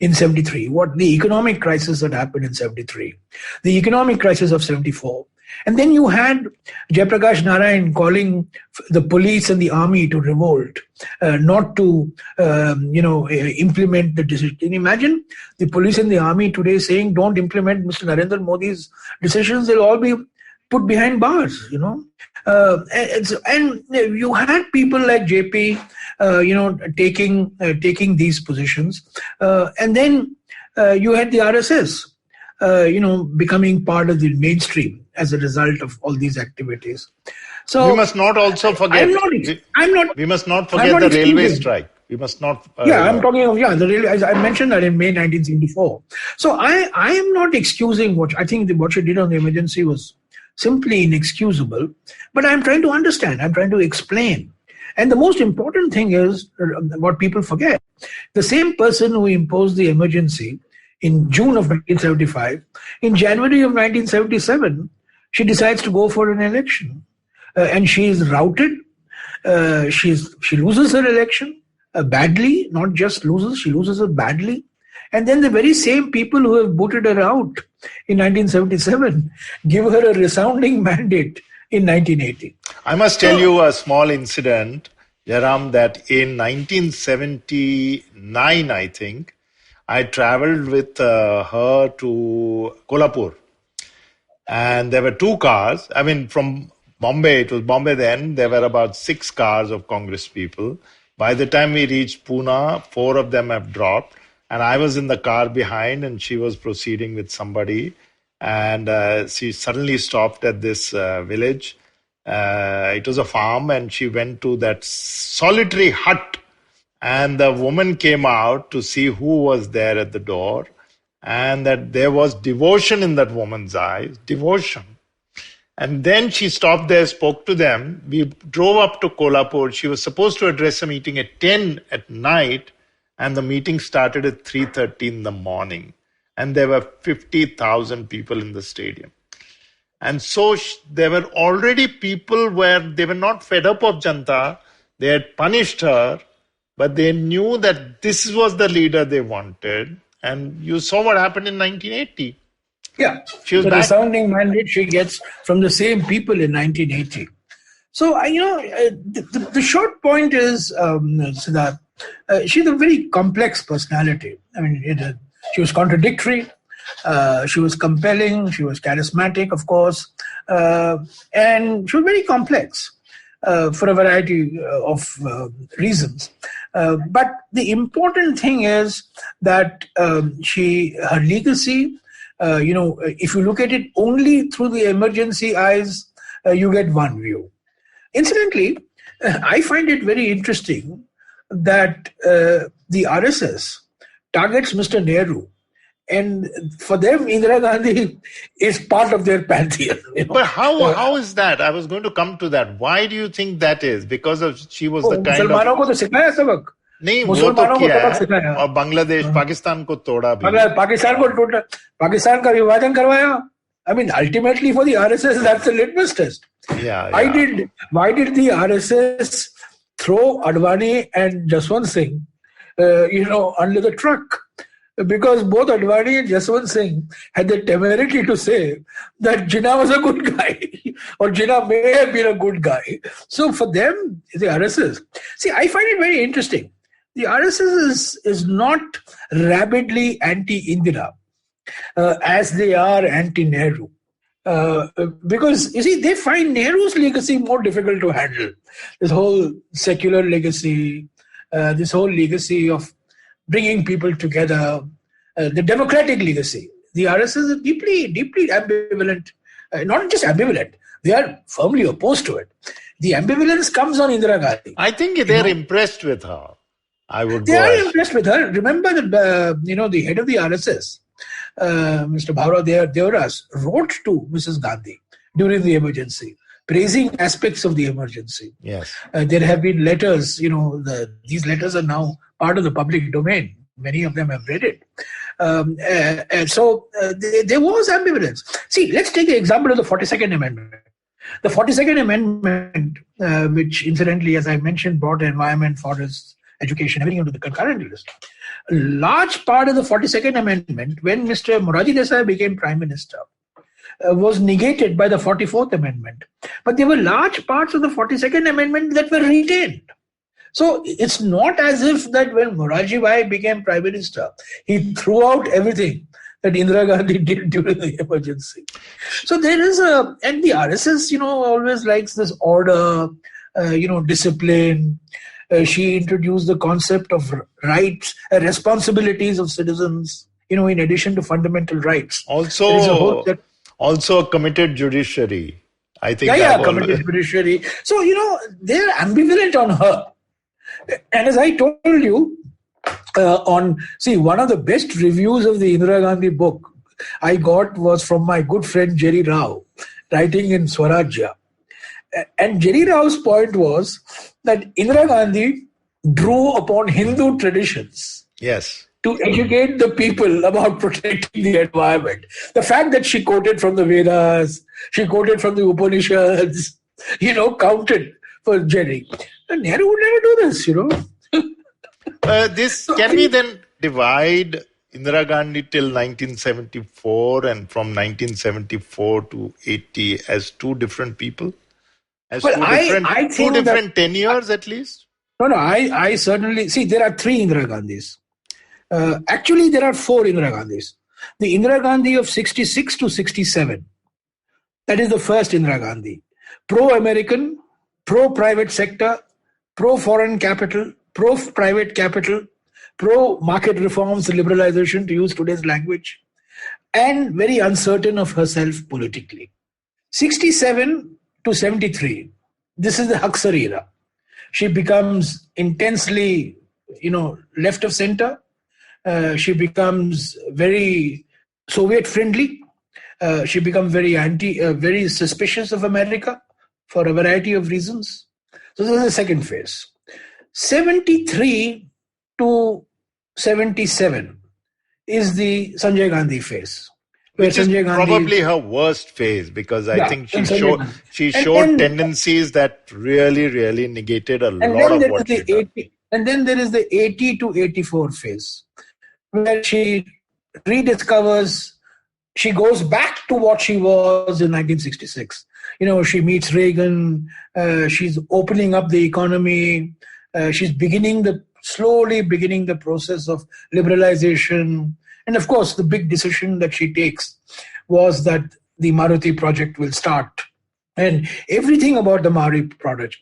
in 73? What the economic crisis that happened in 73? The economic crisis of 74. And then you had Jayaprakash Narayan calling the police and the army to revolt, not to, implement the decision. Can you imagine the police and the army today saying, don't implement Mr. Narendra Modi's decisions, they'll all be put behind bars, and you had people like JP, taking these positions. And then you had the RSS, becoming part of the mainstream as a result of all these activities. So we must not also forget. We must not forget the railway strike. We must not. I'm talking of the railway. I mentioned that in May 1974. So I am not excusing what I think what she did on the emergency was simply inexcusable. But I'm trying to understand. I'm trying to explain. And the most important thing is what people forget: the same person who imposed the emergency in June of 1975, in January of 1977, she decides to go for an election. And she is routed. She loses her election badly, not just loses, she loses it badly. And then the very same people who have booted her out in 1977 give her a resounding mandate in 1980. I must tell you a small incident, Jairam, that in 1979, I think, I traveled with her to Kolhapur. And there were two cars. I mean, from Bombay, it was Bombay then, there were about 6 cars of Congress people. By the time we reached Pune, 4 of them have dropped. And I was in the car behind and she was proceeding with somebody. And she suddenly stopped at this village. It was a farm and she went to that solitary hut. And the woman came out to see who was there at the door. And that there was devotion in that woman's eyes. Devotion. And then she stopped there, spoke to them. We drove up to Kolhapur. She was supposed to address a meeting at 10 at night. And the meeting started at 3:30 in the morning. And there were 50,000 people in the stadium. And so there were already people where they were not fed up of Janta. They had punished her, but they knew that this was the leader they wanted. And you saw what happened in 1980. Yeah, she was the resounding mandate she gets from the same people in 1980. So, the short point is, Siddharth, she's a very complex personality. I mean, she was contradictory, she was compelling, she was charismatic, of course, and she was very complex for a variety of reasons. But the important thing is that her legacy, if you look at it only through the emergency eyes, you get one view. Incidentally, I find it very interesting that the RSS targets Mr. Nehru, and for them, Indira Gandhi is part of their pantheon. But how is that? I was going to come to that. Why do you think that is? Because she was the kind of... मुसलमानों को तो सिखाया सबक. नहीं, वो तो किया है. और बांग्लादेश, पाकिस्तान को तोड़ा भी. पाकिस्तान को टूटा, पाकिस्तान का विभाजन करवाया. I mean, ultimately for the RSS, that's a litmus test. Yeah. Why did the RSS throw Advani and Jaswant Singh, under the truck? Because both Advani and Jaswant Singh had the temerity to say that Jinnah was a good guy, or Jinnah may have been a good guy. So for them, the RSS. See, I find it very interesting. The RSS is not rabidly anti-Indira, as they are anti-Nehru. Because, you see, they find Nehru's legacy more difficult to handle. This whole secular legacy, this whole legacy of bringing people together, the democratic legacy. The RSS is deeply, deeply ambivalent. Not just ambivalent, they are firmly opposed to it. The ambivalence comes on Indira Gandhi. I think they're impressed with her. I would They go are as... impressed with her. Remember that, the head of the RSS, Mr. Bhaura Devaras, wrote to Mrs. Gandhi during the emergency, praising aspects of the emergency. Yes. There have been letters, these letters are now part of the public domain. Many of them have read it. There was ambivalence. See, let's take the example of the 42nd Amendment. The 42nd Amendment, which incidentally, as I mentioned, brought environment, forests, education, everything into the concurrent list. A large part of the 42nd Amendment, when Mr. Morarji Desai became Prime Minister, was negated by the 44th Amendment. But there were large parts of the 42nd Amendment that were retained. So it's not as if that when Morarji Bhai became Prime Minister, he threw out everything that Indira Gandhi did during the emergency. So there is and the RSS, always likes this order, discipline. She introduced the concept of rights, responsibilities of citizens, in addition to fundamental rights. Also a committed judiciary. I think. Committed judiciary. So, they're ambivalent on her. And as I told you, one of the best reviews of the Indira Gandhi book I got was from my good friend Jerry Rao, writing in Swarajya. And Jerry Rao's point was that Indira Gandhi drew upon Hindu traditions. Yes. To educate the people about protecting the environment. The fact that she quoted from the Vedas, she quoted from the Upanishads, counted for Jerry. And Nehru would never do this, Can we then divide Indira Gandhi till 1974 and from 1974 to 80 as two different people? As two different tenures at least? No, I certainly... See, there are three Indira Gandhis. Actually, there are four Indira Gandhis. The Indira Gandhi of 66 to 67. That is the first Indira Gandhi. Pro-American, pro-private sector, pro-foreign capital, pro-private capital, pro-market reforms, liberalization, to use today's language, and very uncertain of herself politically. 67 to 73, this is the Haksar era. She becomes intensely, left of center. She becomes very Soviet friendly. She becomes very suspicious of America for a variety of reasons. So this is the second phase. 73 to 77 is the Sanjay Gandhi phase. Which is probably her worst phase, because I think she showed tendencies that really, really negated a lot of what she did. And then there is the 80 to 84 phase, where she rediscovers, she goes back to what she was in 1966. She meets Reagan, she's opening up the economy, she's slowly beginning the process of liberalization. And of course, the big decision that she takes was that the Maruti project will start. And everything about the Maruti project,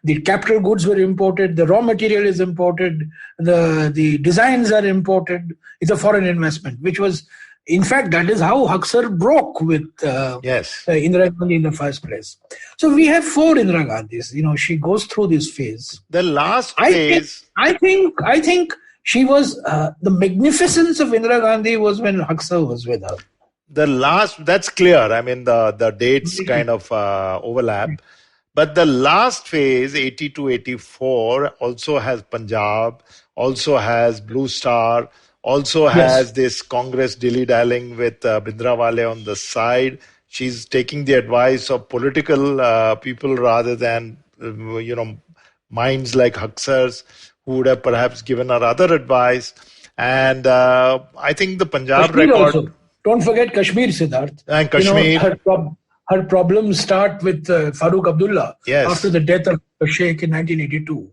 the capital goods were imported, the raw material is imported, the designs are imported. It's a foreign investment, which was, in fact, that is how Haksar broke with Indira Gandhi in the first place. So we have four Indira Gandhis. She goes through this phase. The last phase... I think she was, the magnificence of Indira Gandhi was when Haksar was with her. That's clear. I mean, the dates kind of overlap. But the last phase, 80 to 84, also has Punjab, also has Blue Star, also has this Congress dilly-dallying with Bhindranwale on the side. She's taking the advice of political people rather than, minds like Haksar's, who would have perhaps given her other advice. And I think the Punjab Kashmir record... Also. Don't forget Kashmir, Siddharth. And Kashmir. Her problems start with Farooq Abdullah after the death of the Sheikh in 1982.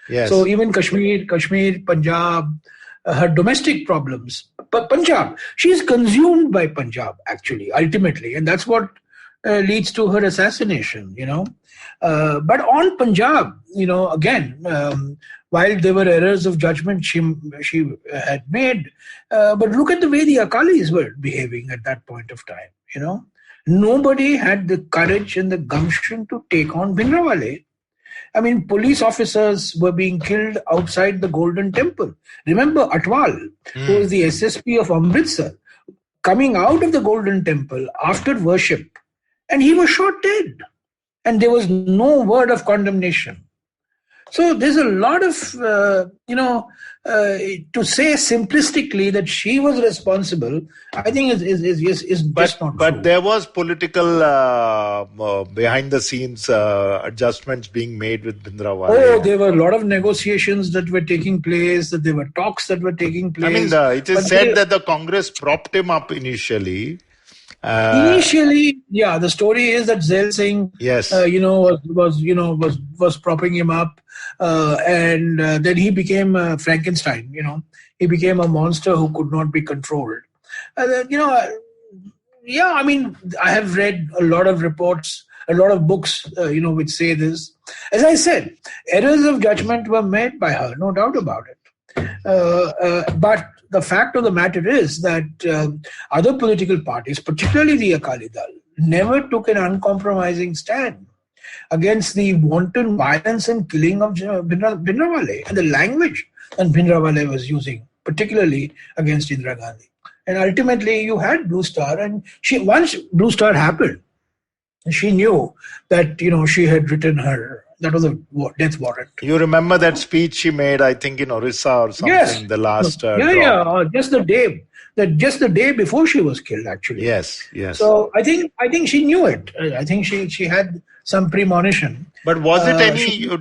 Yes. So even Kashmir, Punjab, her domestic problems. But Punjab, she's consumed by Punjab, actually, ultimately. And that's what leads to her assassination, But on Punjab, again, while there were errors of judgment she had made, but look at the way the Akalis were behaving at that point of time, Nobody had the courage and the gumption to take on Bhindranwale. I mean, police officers were being killed outside the Golden Temple. Remember Atwal, who was the SSP of Amritsar, coming out of the Golden Temple after worship, and he was shot dead. And there was no word of condemnation. So there's a lot of, to say simplistically that she was responsible, I think is just not true. But there was political behind the scenes adjustments being made with Bhindranwale. Oh, there were a lot of negotiations that were taking place, that there were talks that were taking place. I mean, it is said that the Congress propped him up initially. The story is that Zail Singh, yes, was propping him up, and then he became Frankenstein. He became a monster who could not be controlled. I mean, I have read a lot of reports, a lot of books, which say this. As I said, errors of judgment were made by her, no doubt about it. But the fact of the matter is that other political parties, particularly the Akali Dal, never took an uncompromising stand against the wanton violence and killing of Bhindranwale and the language that Bhindranwale was using, particularly against Indira Gandhi. And ultimately, you had Blue Star, and once Blue Star happened, she knew that she had written her. That was a death warrant. You remember that speech she made, I think, in Orissa or something, yes. The last drop. Just the day before she was killed, actually. Yes. So I think she knew it. I think she had some premonition. But was it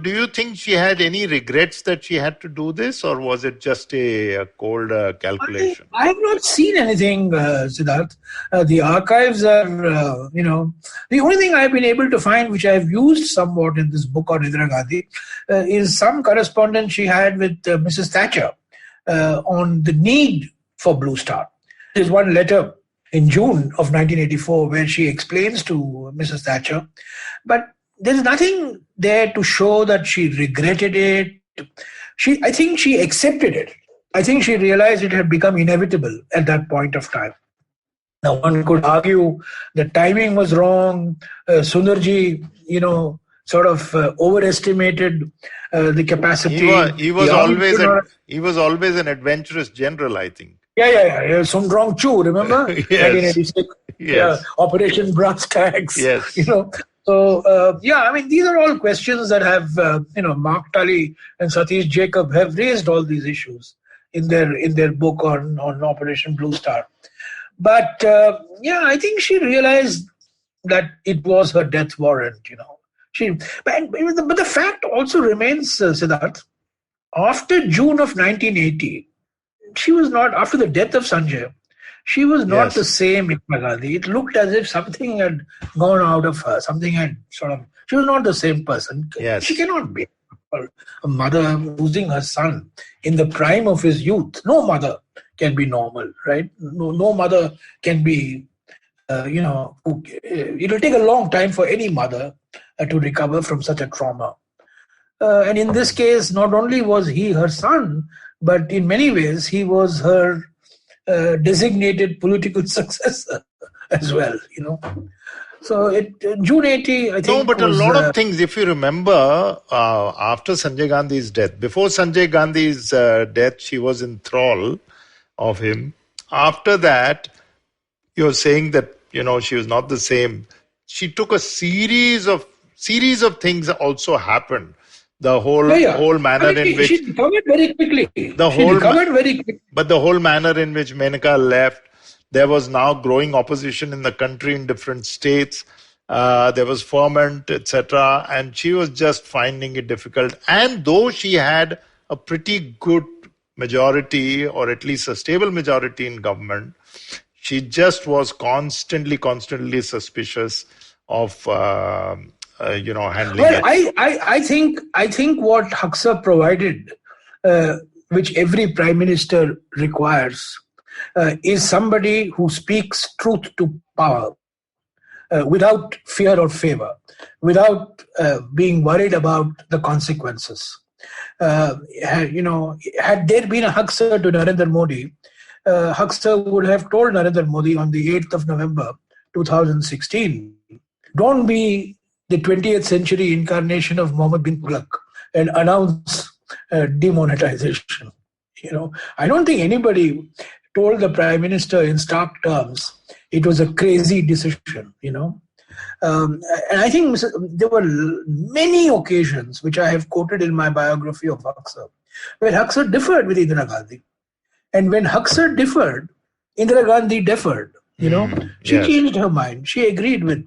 do you think she had any regrets that she had to do this, or was it just a cold calculation? I have not seen anything, Siddharth. The archives are, the only thing I've been able to find, which I've used somewhat in this book on Indira Gandhi, is some correspondence she had with Mrs. Thatcher on the need for Blue Star. There's one letter in June of 1984 where she explains to Mrs. Thatcher, but there's nothing there to show that she regretted it. I think she accepted it. I think she realized it had become inevitable at that point of time. Now, one could argue the timing was wrong. Sundarji, sort of overestimated the capacity. He was always an adventurous general, I think. Yeah. Sundrang Chu, remember? Yes. 1986. Yes. Yeah. Operation Brass Tags. Yes. So, I mean, these are all questions that have, Mark Tully and Satish Jacob have raised all these issues in their book on Operation Blue Star. But, I think she realized that it was her death warrant, But the fact also remains, Siddharth, after June of 1980, she was not, after the death of Sanjay, she was not the same Indira Gandhi. It looked as if something had gone out of her. Something had she was not the same person. Yes. She cannot be a mother losing her son in the prime of his youth. No mother can be normal, right? No mother can be, it'll take a long time for any mother to recover from such a trauma. And in this case, not only was he her son, but in many ways, he was her designated political successor as well, So June 80, I think. No, but a lot of things, if you remember, after Sanjay Gandhi's death, before Sanjay Gandhi's death, she was in thrall of him. After that, you're saying that, she was not the same. She took a series of things also happened. The whole manner in which she recovered very quickly. But the whole manner in which Menaka left, there was now growing opposition in the country in different states. There was ferment, etc., and she was just finding it difficult. And though she had a pretty good majority, or at least a stable majority in government, she just was constantly suspicious of handling it. I think what Haksar provided, which every prime minister requires, is somebody who speaks truth to power without fear or favor, without being worried about the consequences. Had there been a Haksar to Narendra Modi, Haksar would have told Narendra Modi on the 8th of November 2016, don't be the 20th century incarnation of Mohammed bin Tughlaq and announce demonetization. I don't think anybody told the Prime Minister in stark terms it was a crazy decision, and I think there were many occasions which I have quoted in my biography of Huxer, where Huxer differed with Indira Gandhi. And when Huxer differed, Indira Gandhi deferred. She changed her mind. She agreed with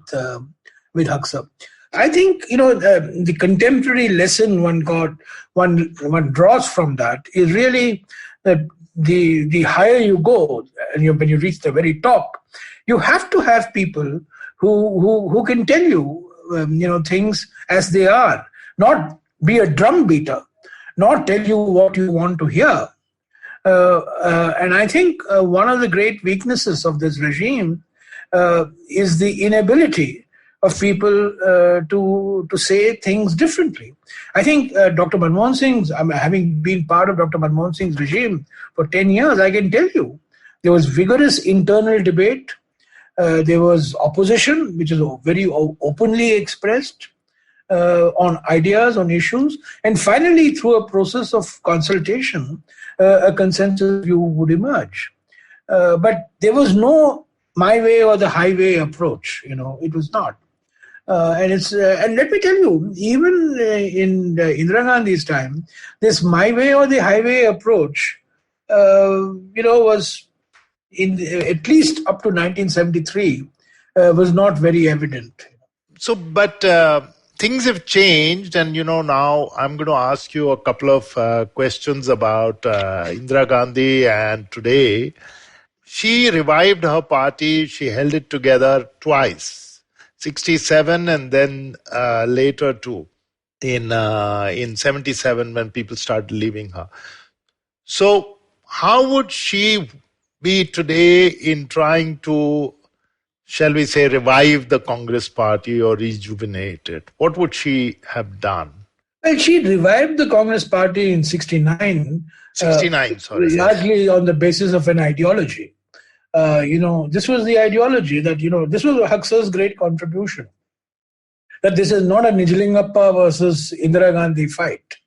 Huxer. I think the contemporary lesson one draws from that is really that the higher you go, and when you reach the very top, you have to have people who can tell you things as they are, not be a drum beater, not tell you what you want to hear. And I think one of the great weaknesses of this regime is the inability of people to say things differently. I think Dr. Manmohan Singh's, having been part of Dr. Manmohan Singh's regime for 10 years, I can tell you, there was vigorous internal debate. There was opposition, which is very openly expressed on ideas, on issues. And finally, through a process of consultation, a consensus view would emerge. But there was no my way or the highway approach. It was not. And let me tell you, even in Indira Gandhi's time, this my way or the highway approach, was at least up to 1973, was not very evident. So, but things have changed, and now I'm going to ask you a couple of questions about Indira Gandhi and today. She revived her party. She held it together twice, 67 and then later too, in 77 when people started leaving her. So how would she be today in trying to, shall we say, revive the Congress party or rejuvenate it? What would she have done? Well, she revived the Congress party in 69. 69, sorry. Largely on the basis of an ideology. This was the ideology that, this was Huxer's great contribution. That this is not a Nijalingappa versus Indira Gandhi fight.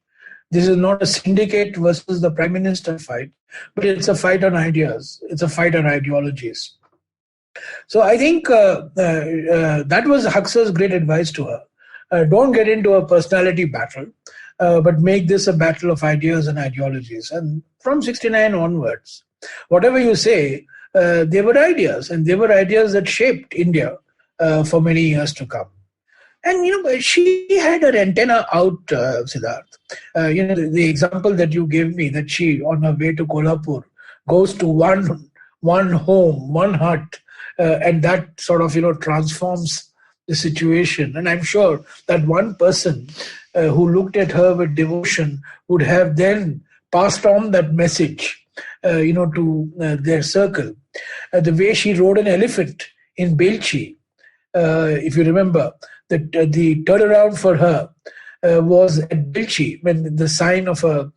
This is not a syndicate versus the Prime Minister fight, but it's a fight on ideas. It's a fight on ideologies. So I think that was Huxer's great advice to her. Don't get into a personality battle, but make this a battle of ideas and ideologies. And from 69 onwards, whatever you say, they were ideas, and they were ideas that shaped India for many years to come. And, she had her antenna out, Siddharth. The example that you gave me, that she, on her way to Kolhapur, goes to one home, one hut, and that sort of, transforms the situation. And I'm sure that one person who looked at her with devotion would have then passed on that message, to their circle. The way she rode an elephant in Belchi, if you remember, that the turnaround for her was at Belchi, when the site of a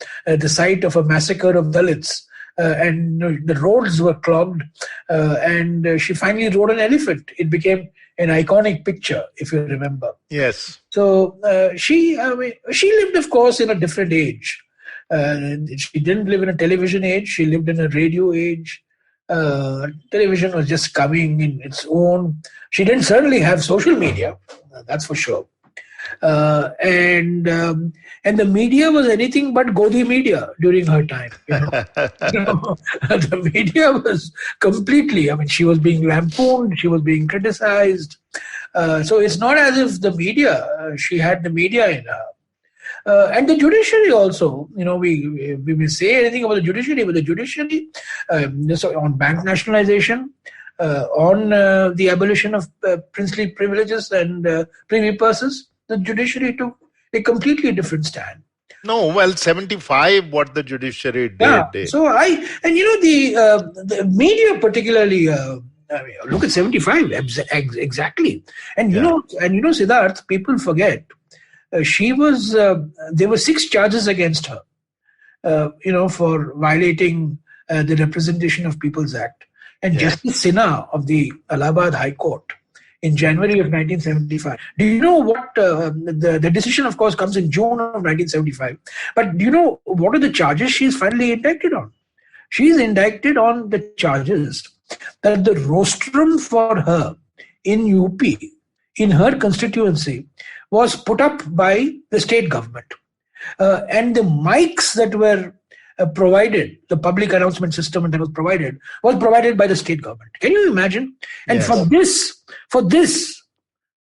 massacre of Dalits, and the roads were clogged, and she finally rode an elephant. It became an iconic picture, if you remember. Yes. So she lived, of course, in a different age. She didn't live in a television age. She lived in a radio age. Television was just coming in its own. She didn't certainly have social media, that's for sure. And the media was anything but Godi media during her time. The media was completely, she was being lampooned, she was being criticized. So it's not as if the media, she had the media in her. And the judiciary also, we may say anything about the judiciary, but the judiciary, on bank nationalization, on the abolition of princely privileges and privy purses, the judiciary took a completely different stand. No, well, 75, what the judiciary did. Yeah. So the media particularly, look at 75, exactly. And, Siddharth, people forget, there were 6 charges against her, for violating the Representation of People's Act. And Justice Sinha of the Allahabad High Court, in January of 1975. Do you know what the decision, of course, comes in June of 1975. But do you know what are the charges she's finally indicted on? She's indicted on the charges that the rostrum for her in UP, in her constituency, was put up by the state government. And the mics that were provided, the public announcement system that was provided by the state government. Can you imagine? And yes. for this,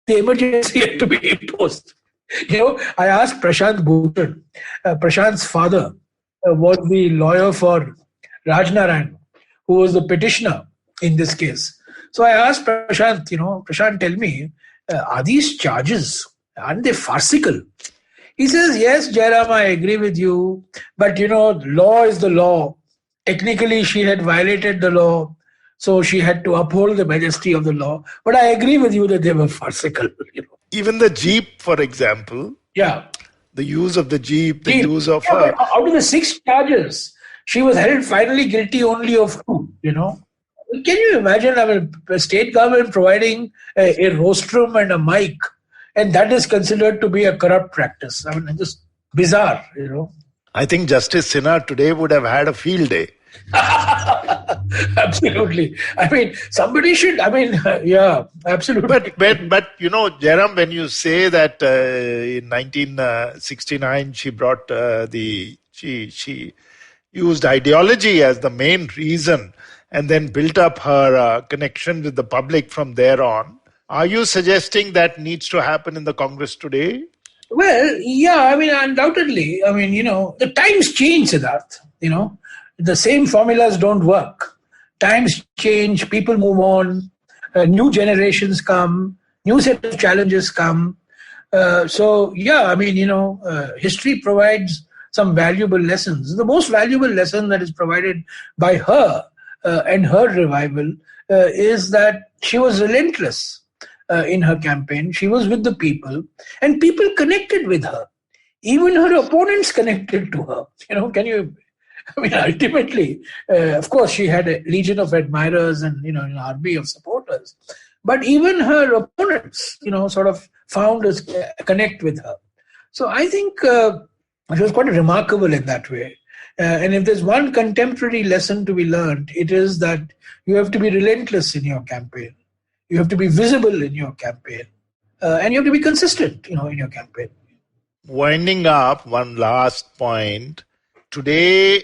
the emergency had to be imposed. I asked Prashant Bhushan. Prashant's father was the lawyer for Rajnarayan, who was the petitioner in this case. So I asked Prashant, Prashant, tell me, are these charges, aren't they farcical? He says, yes, Jairam, I agree with you. But, law is the law. Technically, she had violated the law. So she had to uphold the majesty of the law. But I agree with you that they were farcical. Even the Jeep, for example. Yeah. The use of the Jeep, the use of her. Out of the 6 charges, she was held finally guilty only of 2, Can you imagine a state government providing a rostrum and a mic, and that is considered to be a corrupt practice? Just bizarre, I think Justice Sinha today would have had a field day. Absolutely. Somebody should, yeah, absolutely. But Jairam, when you say that in 1969 she brought she used ideology as the main reason and then built up her connection with the public from there on, are you suggesting that needs to happen in the Congress today? Well, yeah, undoubtedly. The times change, Siddharth. The same formulas don't work. Times change, people move on, new generations come, new set of challenges come. History provides some valuable lessons. The most valuable lesson that is provided by her and her revival is that she was relentless in her campaign. She was with the people, and people connected with her. Even her opponents connected to her. Can you... ultimately, of course, she had a legion of admirers and, an army of supporters. But even her opponents, sort of found us connect with her. So I think she was quite remarkable in that way. And if there's one contemporary lesson to be learned, it is that you have to be relentless in your campaign. You have to be visible in your campaign. And you have to be consistent, in your campaign. Winding up, one last point. Today,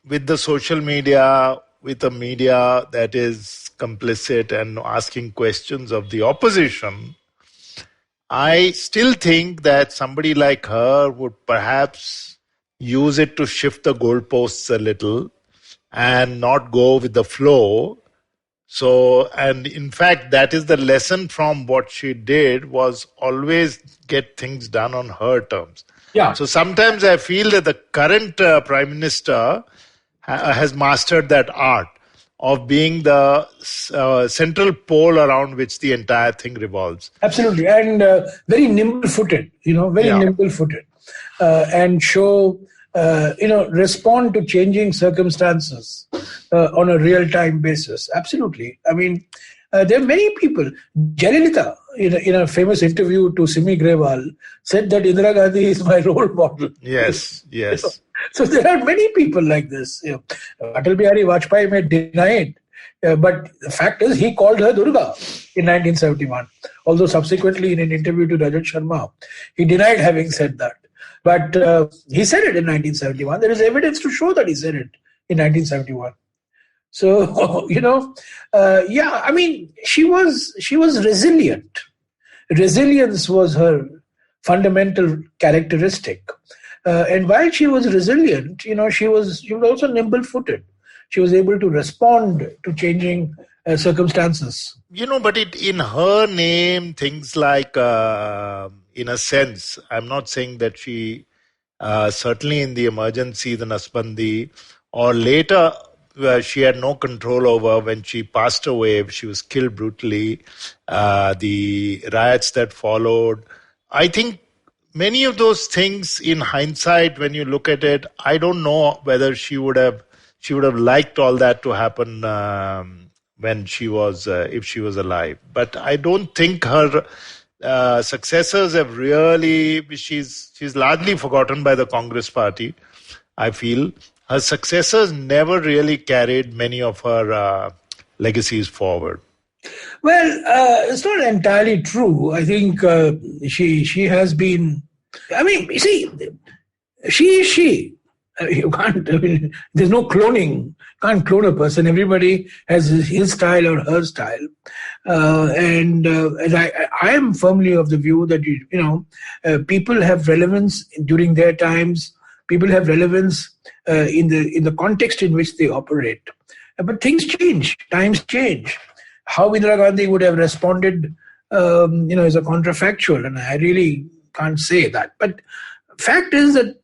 with the social media, with a media that is complicit and asking questions of the opposition, I still think that somebody like her would perhaps use it to shift the goalposts a little and not go with the flow. So, and in fact, that is the lesson from what she did, was always get things done on her terms. Yeah. So sometimes I feel that the current Prime Minister has mastered that art of being the central pole around which the entire thing revolves. Absolutely. And very nimble-footed, nimble-footed. And show, respond to changing circumstances on a real-time basis. Absolutely. There are many people. Jayalalitha, in a famous interview to Simi Grewal, said that Indira Gandhi is my role model. Yes. So there are many people like this. Atal Bihari Vajpayee may deny it, but the fact is he called her Durga in 1971. Although subsequently in an interview to Rajat Sharma, he denied having said that. But he said it in 1971. There is evidence to show that he said it in 1971. So, she was resilient. Resilience was her fundamental characteristic. And while she was resilient, she was also nimble-footed. She was able to respond to changing circumstances. But in her name, things like, in a sense, I'm not saying that she, certainly in the emergency, the Nasbandi, or later, she had no control over when she passed away, she was killed brutally, the riots that followed. I think many of those things, in hindsight, when you look at it, I don't know whether she would have liked all that to happen when she was, if she was alive. But I don't think her successors have really, she's largely forgotten by the Congress party, I feel. Her successors never really carried many of her legacies forward. Well, it's not entirely true. I think she has been, I mean, you see, she is she. You can't, I mean, there's no cloning. Can't clone a person. Everybody has his style or her style. And I am firmly of the view that, people have relevance during their times. People have relevance in the context in which they operate. But things change. Times change. How Indira Gandhi would have responded, is a contrafactual, and I really can't say that. But fact is that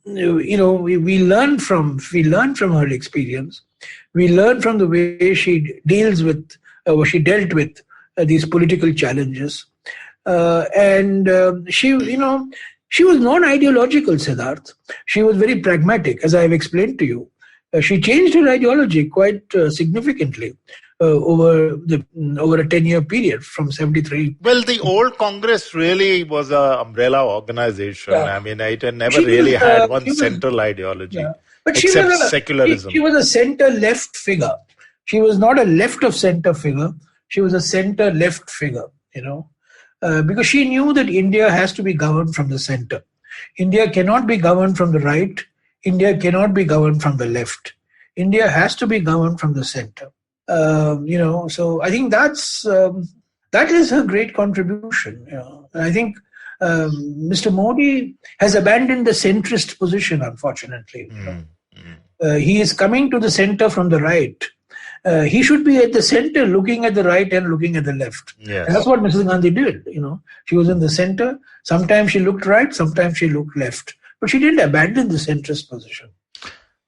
we learn from her experience. We learn from the way she deals with, or she dealt with these political challenges, and she was non-ideological, Siddharth. She was very pragmatic, as I have explained to you. She changed her ideology quite significantly over a 10-year period from 73. Well, the old Congress really was an umbrella organization. Yeah. I mean, it never really had one central ideology, but except secularism. She was a center-left figure. She was not a left-of-center figure. She was a center-left figure, because she knew that India has to be governed from the center. India cannot be governed from the right. India cannot be governed from the left. India has to be governed from the center. So I think that is her great contribution. And I think Mr. Modi has abandoned the centrist position, unfortunately. He is coming to the center from the right. He should be at the center, looking at the right and looking at the left. Yes. And that's what Mrs. Gandhi did. She was in the center. Sometimes she looked right, sometimes she looked left. But she didn't abandon the centrist position.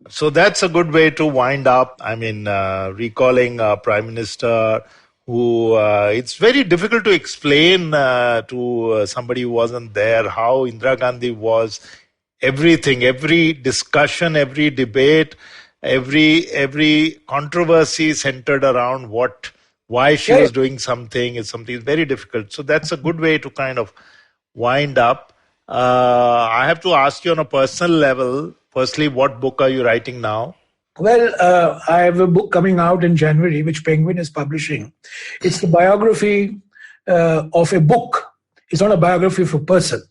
So that's a good way to wind up. I mean, recalling a prime minister who it's very difficult to explain to somebody who wasn't there how Indira Gandhi was everything, every discussion, every debate, every controversy centered around why she was doing something is something very difficult. So that's a good way to kind of wind up. I have to ask you on a personal level, firstly, what book are you writing now? Well, I have a book coming out in January, which Penguin is publishing. It's the biography of a book. It's not a biography of a person.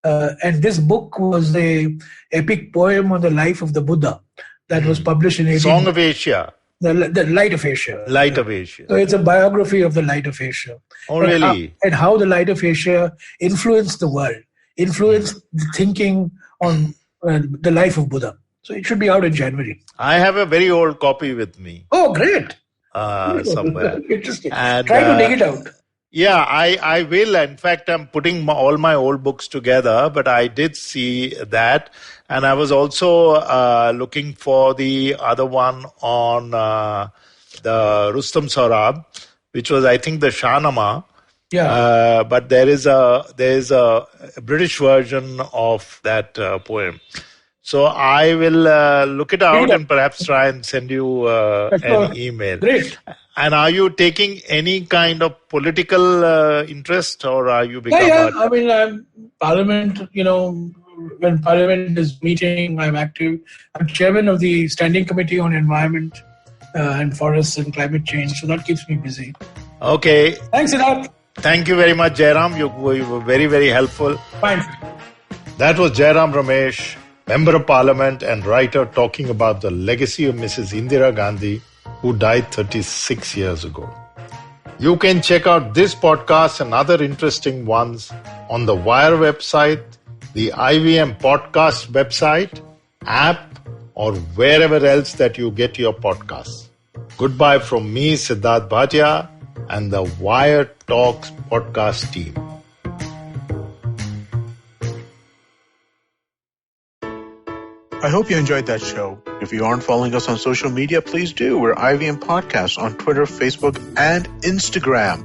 And this book was a epic poem on the life of the Buddha that was published in Song of Asia. The Light of Asia. Light of Asia. So it's a biography of the Light of Asia. Oh, really? And how the Light of Asia influenced the world, influenced the thinking on the life of Buddha. So it should be out in January. I have a very old copy with me. Oh, great. Somewhere. Interesting. And, try to dig it out. Yeah, I will. In fact, I'm putting all my old books together, but I did see that. And I was also looking for the other one on the Rustam Saurabh, which was, I think, the Shahnama. Yeah. But there is a British version of that poem. So I will look it out and perhaps try and send you an email. Great. And are you taking any kind of political interest, or are you becoming? Yeah. I mean, Parliament, when Parliament is meeting, I'm active. I'm chairman of the Standing Committee on Environment and Forests and Climate Change. So that keeps me busy. Okay. Thanks, Siddharth. Thank you very much, Jairam. You were very, very helpful. Fine. That was Jairam Ramesh, Member of Parliament and writer, talking about the legacy of Mrs. Indira Gandhi, who died 36 years ago. You can check out this podcast and other interesting ones on the Wire website, the IVM podcast website, app, or wherever else that you get your podcasts. Goodbye from me, Siddharth Bhatia, and the Wire Talks podcast team. I hope you enjoyed that show. If you aren't following us on social media, please do. We're IVM Podcasts on Twitter, Facebook, and Instagram.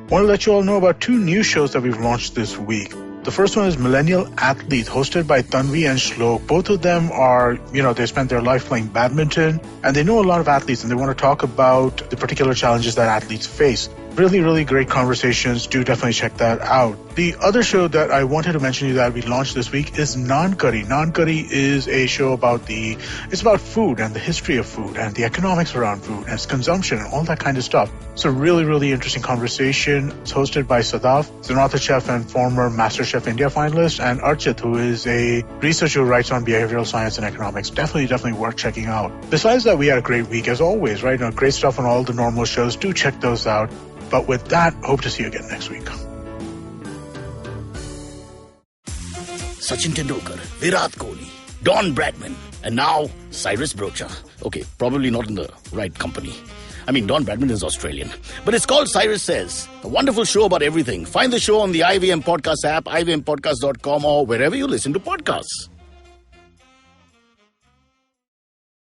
I want to let you all know about 2 new shows that we've launched this week. The first one is Millennial Athlete, hosted by Tanvi and Shlok. Both of them are, they spent their life playing badminton, and they know a lot of athletes, and they want to talk about the particular challenges that athletes face. Really, really great conversations. Do definitely check that out. The other show that I wanted to mention to you that we launched this week is Naan Curry. Naan Curry is a show about food and the history of food and the economics around food and its consumption and all that kind of stuff. It's a really, really interesting conversation. It's hosted by Sadaf, Zenatha chef and former MasterChef India finalist, and Archit, who is a researcher who writes on behavioral science and economics. Definitely worth checking out. Besides that, we had a great week as always, right? Great stuff on all the normal shows. Do check those out. But with that, hope to see you again next week. Sachin Tendulkar, Virat Kohli, Don Bradman, and now Cyrus Brocha. Okay, probably not in the right company. I mean, Don Bradman is Australian. But it's called Cyrus Says, a wonderful show about everything. Find the show on the IVM Podcast app, ivmpodcast.com, or wherever you listen to podcasts.